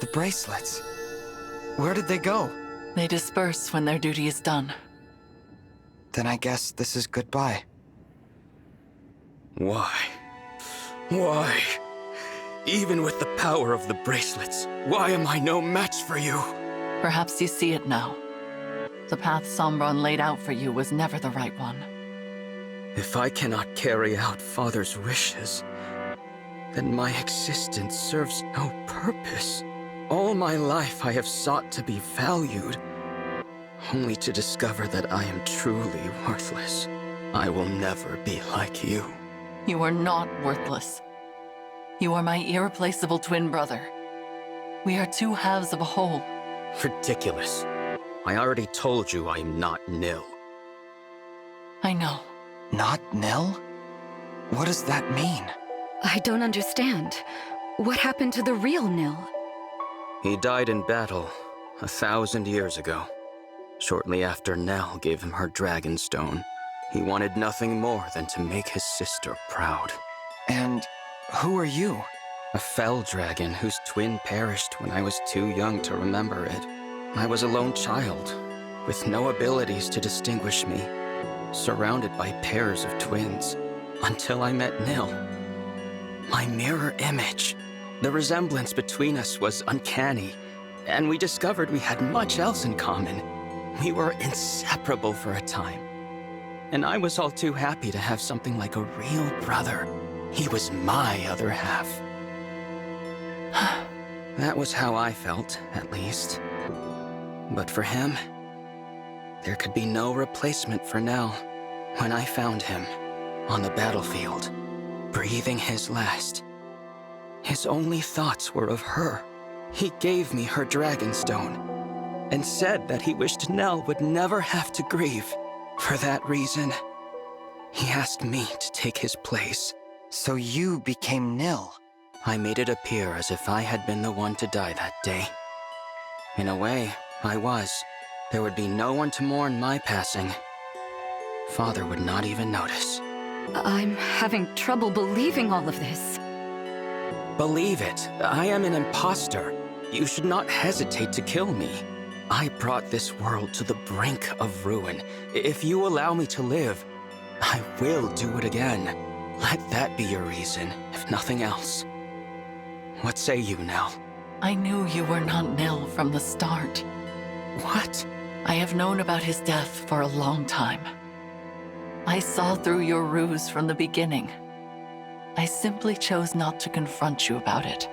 The bracelets. Where did they go? They disperse when their duty is done. Then I guess this is goodbye. Why? Why? Even with the power of the bracelets, why am I no match for you? Perhaps you see it now. The path Sombron laid out for you was never the right one. If I cannot carry out Father's wishes, then my existence serves no purpose. All my life I have sought to be valued, only to discover that I am truly worthless. I will never be like you. You are not worthless. You are my irreplaceable twin brother. We are two halves of a whole. Ridiculous. I already told you I am not Nil. I know. Not Nil? What does that mean? I don't understand. What happened to the real Nil? He died in battle 1,000 years ago. Shortly after Nell gave him her Dragonstone, he wanted nothing more than to make his sister proud. And who are you? A fell dragon whose twin perished when I was too young to remember it. I was a lone child, with no abilities to distinguish me, surrounded by pairs of twins, until I met Nil. My mirror image. The resemblance between us was uncanny, and we discovered we had much else in common. We were inseparable for a time. And I was all too happy to have something like a real brother. He was my other half. That was how I felt, at least. But for him, there could be no replacement for Nell. When I found him, on the battlefield, breathing his last, his only thoughts were of her. He gave me her Dragonstone, and said that he wished Nell would never have to grieve. For that reason, he asked me to take his place. So you became Nil? I made it appear as if I had been the one to die that day. In a way, I was. There would be no one to mourn my passing. Father would not even notice. I'm having trouble believing all of this. Believe it, I am an imposter. You should not hesitate to kill me. I brought this world to the brink of ruin. If you allow me to live, I will do it again. Let that be your reason, if nothing else. What say you, Nell? I knew you were not Nil from the start. What? I have known about his death for a long time. I saw through your ruse from the beginning. I simply chose not to confront you about it.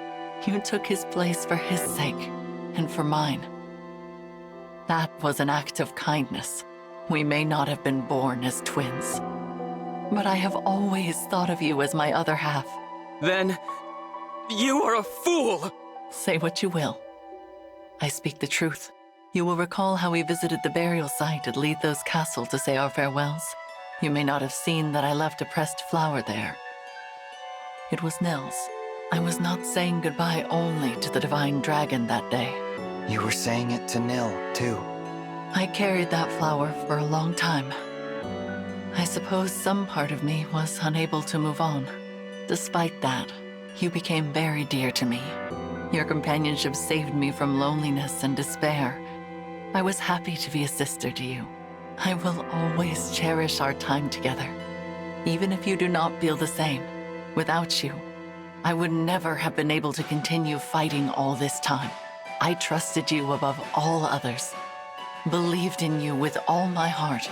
You took his place for his sake, and for mine. That was an act of kindness. We may not have been born as twins, but I have always thought of you as my other half. Then, you are a fool! Say what you will. I speak the truth. You will recall how we visited the burial site at Letho's castle to say our farewells. You may not have seen that I left a pressed flower there. It was Nil's. I was not saying goodbye only to the divine dragon that day. You were saying it to Nil, too. I carried that flower for a long time. I suppose some part of me was unable to move on. Despite that, you became very dear to me. Your companionship saved me from loneliness and despair. I was happy to be a sister to you. I will always cherish our time together. Even if you do not feel the same, without you, I would never have been able to continue fighting all this time. I trusted you above all others, believed in you with all my heart.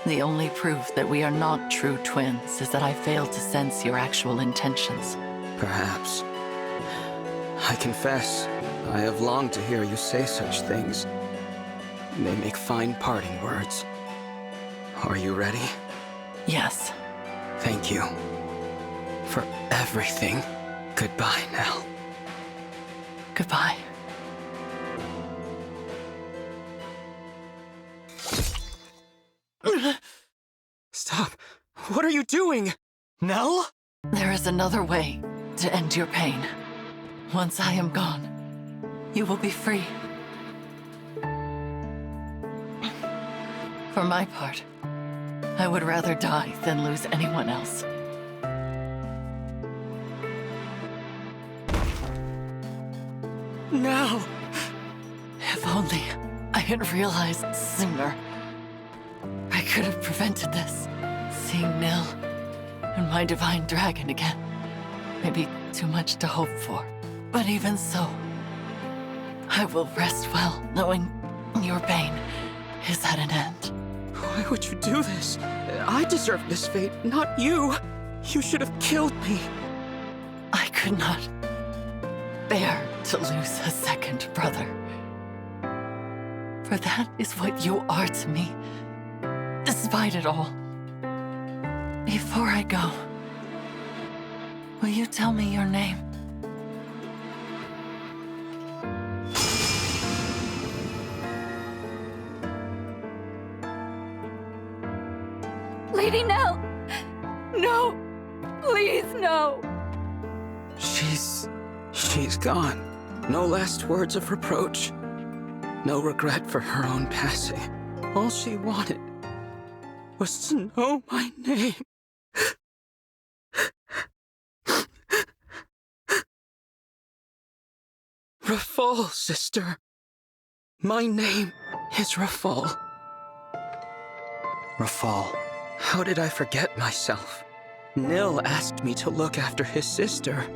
The only proof that we are not true twins is that I failed to sense your actual intentions. Perhaps. I confess, I have longed to hear you say such things. They make fine parting words. Are you ready? Yes. Thank you. For everything. Goodbye, Nell. Goodbye. Stop. What are you doing? Nell? There is another way to end your pain. Once I am gone, you will be free. For my part, I would rather die than lose anyone else. Nell! If only I had realized sooner. I could have prevented this. Seeing Nil and my divine dragon again may be too much to hope for. But even so, I will rest well knowing your pain is at an end. Why would you do this? I deserve this fate, not you. You should have killed me. I could not bear to lose a second brother. For that is what you are to me, despite it all. Before I go, will you tell me your name? Lady Nell! No! Please, no! She's gone. No last words of reproach. No regret for her own passing. All she wanted was to know my name. Rafal, sister. My name is Rafal. Rafal. How did I forget myself? Nil asked me to look after his sister.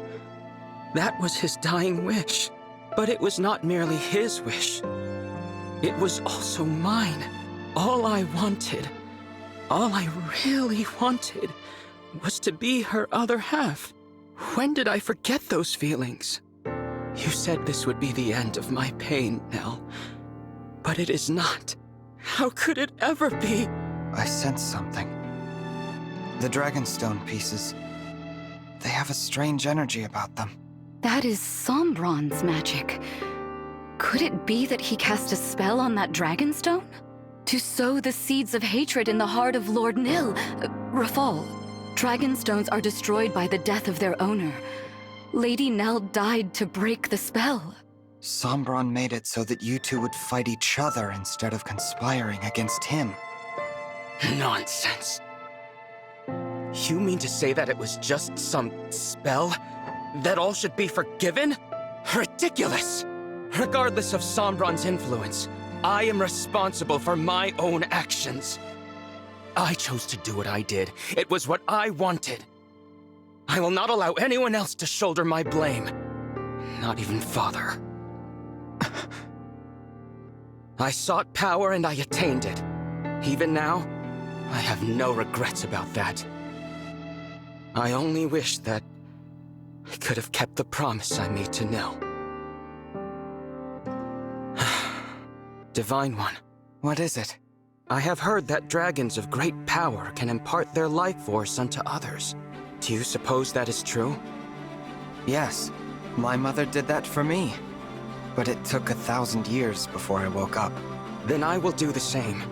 That was his dying wish. But it was not merely his wish. It was also mine. All I wanted, all I really wanted, was to be her other half. When did I forget those feelings? You said this would be the end of my pain, Nell. But it is not. How could it ever be? I sense something. The Dragonstone pieces. They have a strange energy about them. That is Sombron's magic. Could it be that he cast a spell on that Dragonstone? To sow the seeds of hatred in the heart of Lord Nil, Rafal. Dragonstones are destroyed by the death of their owner. Lady Nell died to break the spell. Sombron made it so that you two would fight each other instead of conspiring against him. Nonsense. You mean to say that it was just some spell? That all should be forgiven? Ridiculous! Regardless of Sombron's influence, I am responsible for my own actions. I chose to do what I did. It was what I wanted. I will not allow anyone else to shoulder my blame. Not even Father. I sought power and I attained it. Even now, I have no regrets about that. I only wish that I could have kept the promise I made to Nil. Divine One, What is it? I have heard that dragons of great power can impart their life force unto others. Do you suppose that is true? Yes, my mother did that for me. But it took 1,000 years before I woke up. Then I will do the same.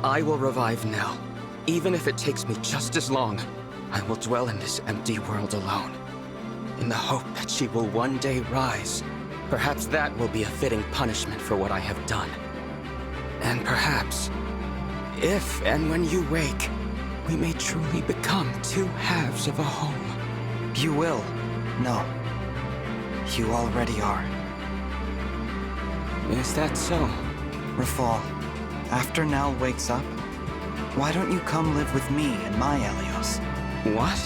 I will revive Nell. Even if it takes me just as long, I will dwell in this empty world alone, in the hope that she will one day rise. Perhaps that will be a fitting punishment for what I have done. And perhaps, if and when you wake, we may truly become two halves of a home. You will. No. You already are. Is that so? Rafal, after Nell wakes up, why don't you come live with me in my Helios? What?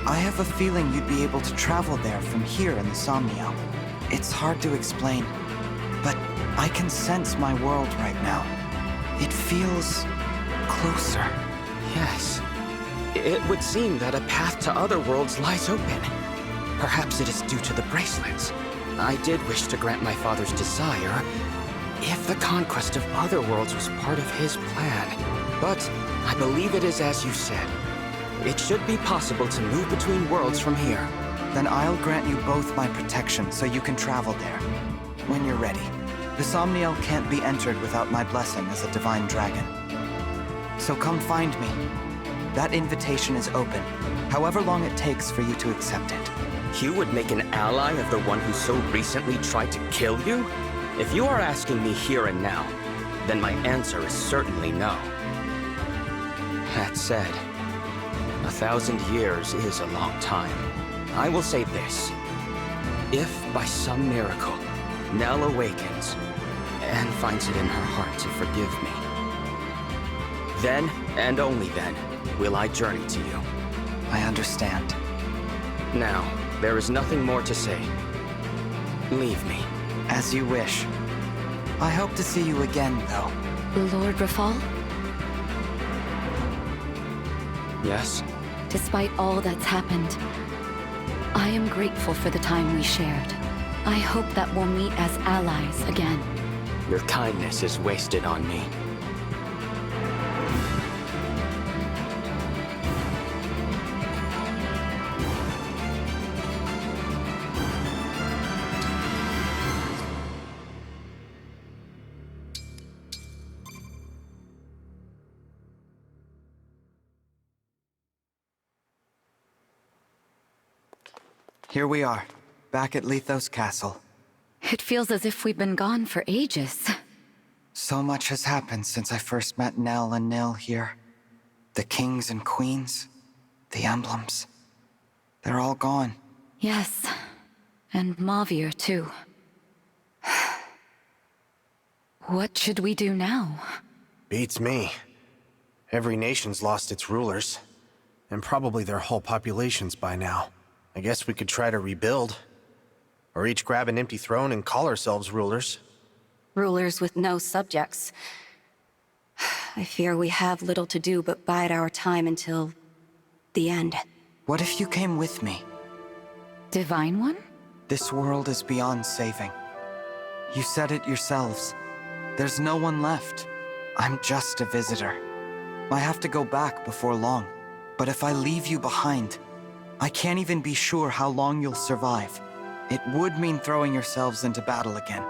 I have a feeling you'd be able to travel there from here in the Somniel. It's hard to explain, but I can sense my world right now. It feels closer. Yes. It would seem that a path to other worlds lies open. Perhaps it is due to the bracelets. I did wish to grant my father's desire, if the conquest of other worlds was part of his plan. But I believe it is as you said. It should be possible to move between worlds from here. Then I'll grant you both my protection so you can travel there, when you're ready. The Somniel can't be entered without my blessing as a divine dragon. So come find me. That invitation is open, however long it takes for you to accept it. You would make an ally of the one who so recently tried to kill you? If you are asking me here and now, then my answer is certainly no. That said, 1,000 years is a long time. I will say this. If, by some miracle, Nell awakens and finds it in her heart to forgive me, then, and only then, will I journey to you. I understand. Now, there is nothing more to say. Leave me. As you wish. I hope to see you again, though. Lord Rafal? Yes? Despite all that's happened, I am grateful for the time we shared. I hope that we'll meet as allies again. Your kindness is wasted on me. Here we are, back at Lethos Castle. It feels as if we've been gone for ages. So much has happened since I first met Nell and Nil here. The kings and queens, the emblems. They're all gone. Yes, and Mavir too. What should we do now? Beats me. Every nation's lost its rulers, and probably their whole populations by now. I guess we could try to rebuild. Or each grab an empty throne and call ourselves rulers. Rulers with no subjects. I fear we have little to do but bide our time until the end. What if you came with me? Divine One? This world is beyond saving. You said it yourselves. There's no one left. I'm just a visitor. I have to go back before long. But if I leave you behind, I can't even be sure how long you'll survive. It would mean throwing yourselves into battle again.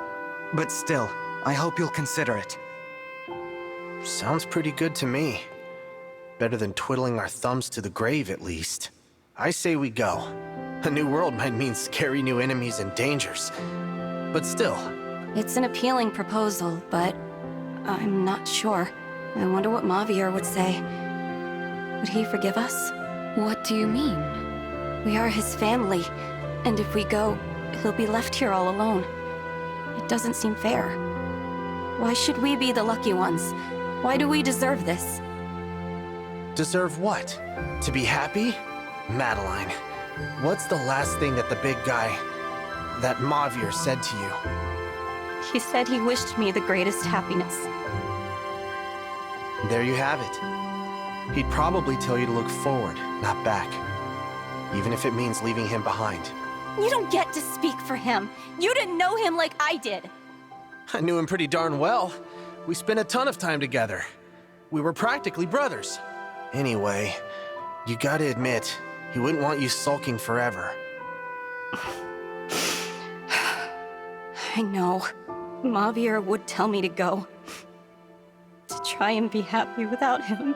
But still, I hope you'll consider it. Sounds pretty good to me. Better than twiddling our thumbs to the grave, at least. I say we go. A new world might mean scary new enemies and dangers. But still. It's an appealing proposal, but I'm not sure. I wonder what Mavir would say. Would he forgive us? What do you mean? We are his family, and if we go, he'll be left here all alone. It doesn't seem fair. Why should we be the lucky ones? Why do we deserve this? Deserve what? To be happy? Madeline, what's the last thing that the big guy, that Mavir, said to you? He said he wished me the greatest happiness. There you have it. He'd probably tell you to look forward, not back. Even if it means leaving him behind. You don't get to speak for him. You didn't know him like I did. I knew him pretty darn well. We spent a ton of time together. We were practically brothers. Anyway, you gotta admit, he wouldn't want you sulking forever. I know. Mavier would tell me to go. To try and be happy without him.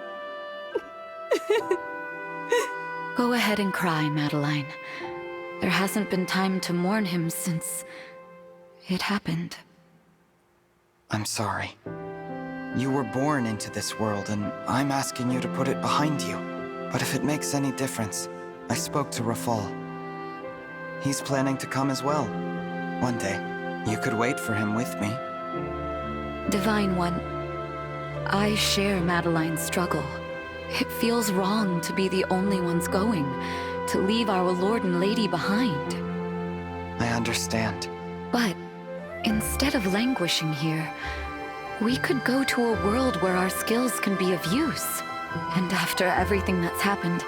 Go ahead and cry, Madeline. There hasn't been time to mourn him since it happened. I'm sorry. You were born into this world, and I'm asking you to put it behind you. But if it makes any difference, I spoke to Rafal. He's planning to come as well. One day. You could wait for him with me. Divine One, I share Madeline's struggle. It feels wrong to be the only ones going, to leave our Lord and Lady behind. I understand. But instead of languishing here, we could go to a world where our skills can be of use. And after everything that's happened,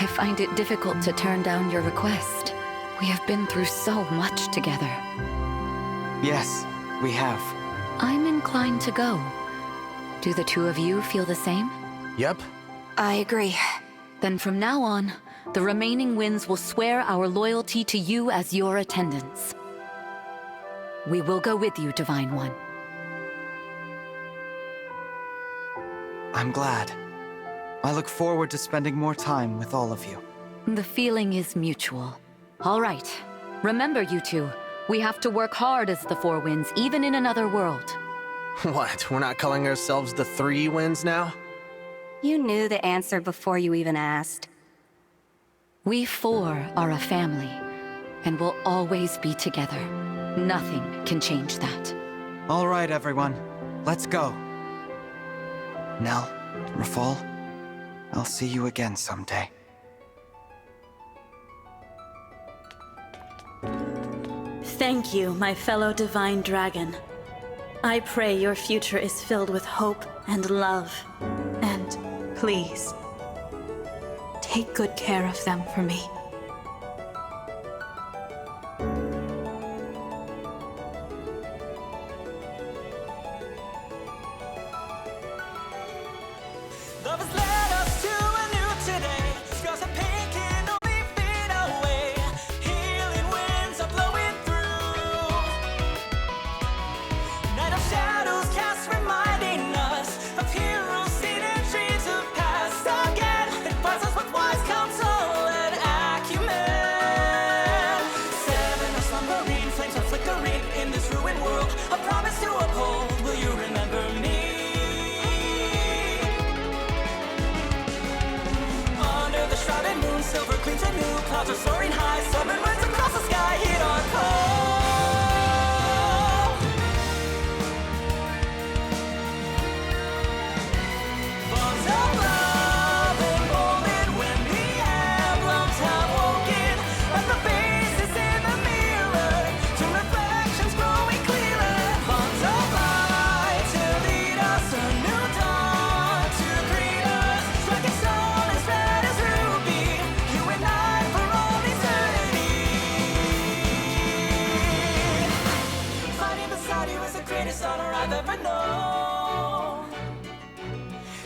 I find it difficult to turn down your request. We have been through so much together. Yes, we have. I'm inclined to go. Do the two of you feel the same? Yep. I agree. Then from now on, the remaining winds will swear our loyalty to you as your attendants. We will go with you, Divine One. I'm glad. I look forward to spending more time with all of you. The feeling is mutual. All right. Remember, you two, we have to work hard as the Four Winds, even in another world. What, we're not calling ourselves the Three Winds now? You knew the answer before you even asked. We four are a family, and will always be together. Nothing can change that. All right, everyone. Let's go. Nell, Rafal, I'll see you again someday. Thank you, my fellow Divine Dragon. I pray your future is filled with hope and love. And please, take good care of them for me. Clouds are soaring high, summon winds across the sky, hit our call. Bonds of love embolden when the emblems have woken. Like the faces in the mirror, to reflections growing clearer. Bonds of light to lead us, a new dawn to greet us. Striking stone as red as ruby, you and I. Honor I've ever known.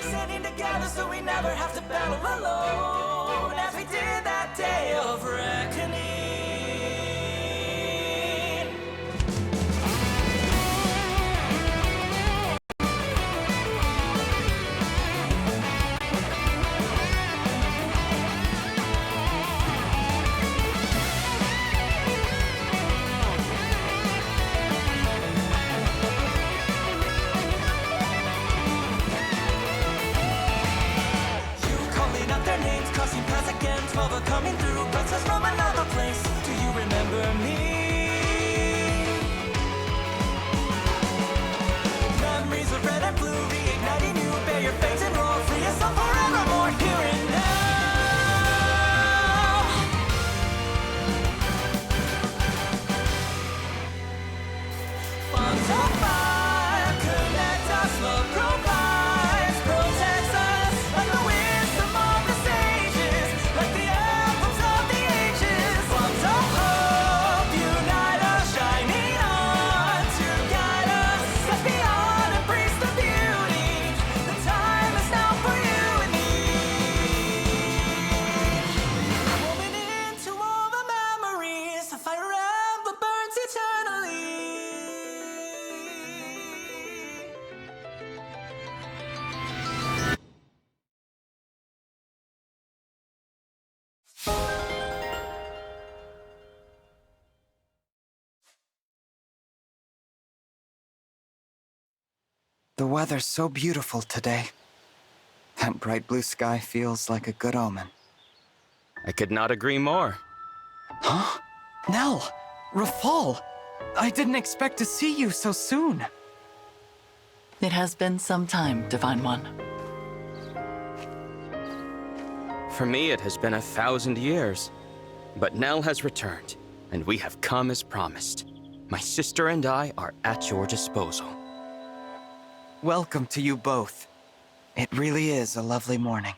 Standing together so we never have to battle alone, as we did that day of reckoning. Coming through, princess from another place. Do you remember me? Memories of red and blue, reigniting you. Bear your fangs and roar, free yourself forevermore. Here and now. Bonds of fire connect us, love provides, protects us, like the wisdom of the sages, like the The weather's so beautiful today. That bright blue sky feels like a good omen. I could not agree more. Huh? Nell! Rafal! I didn't expect to see you so soon. It has been some time, Divine One. For me, it has been 1,000 years. But Nell has returned, and we have come as promised. My sister and I are at your disposal. Welcome to you both. It really is a lovely morning.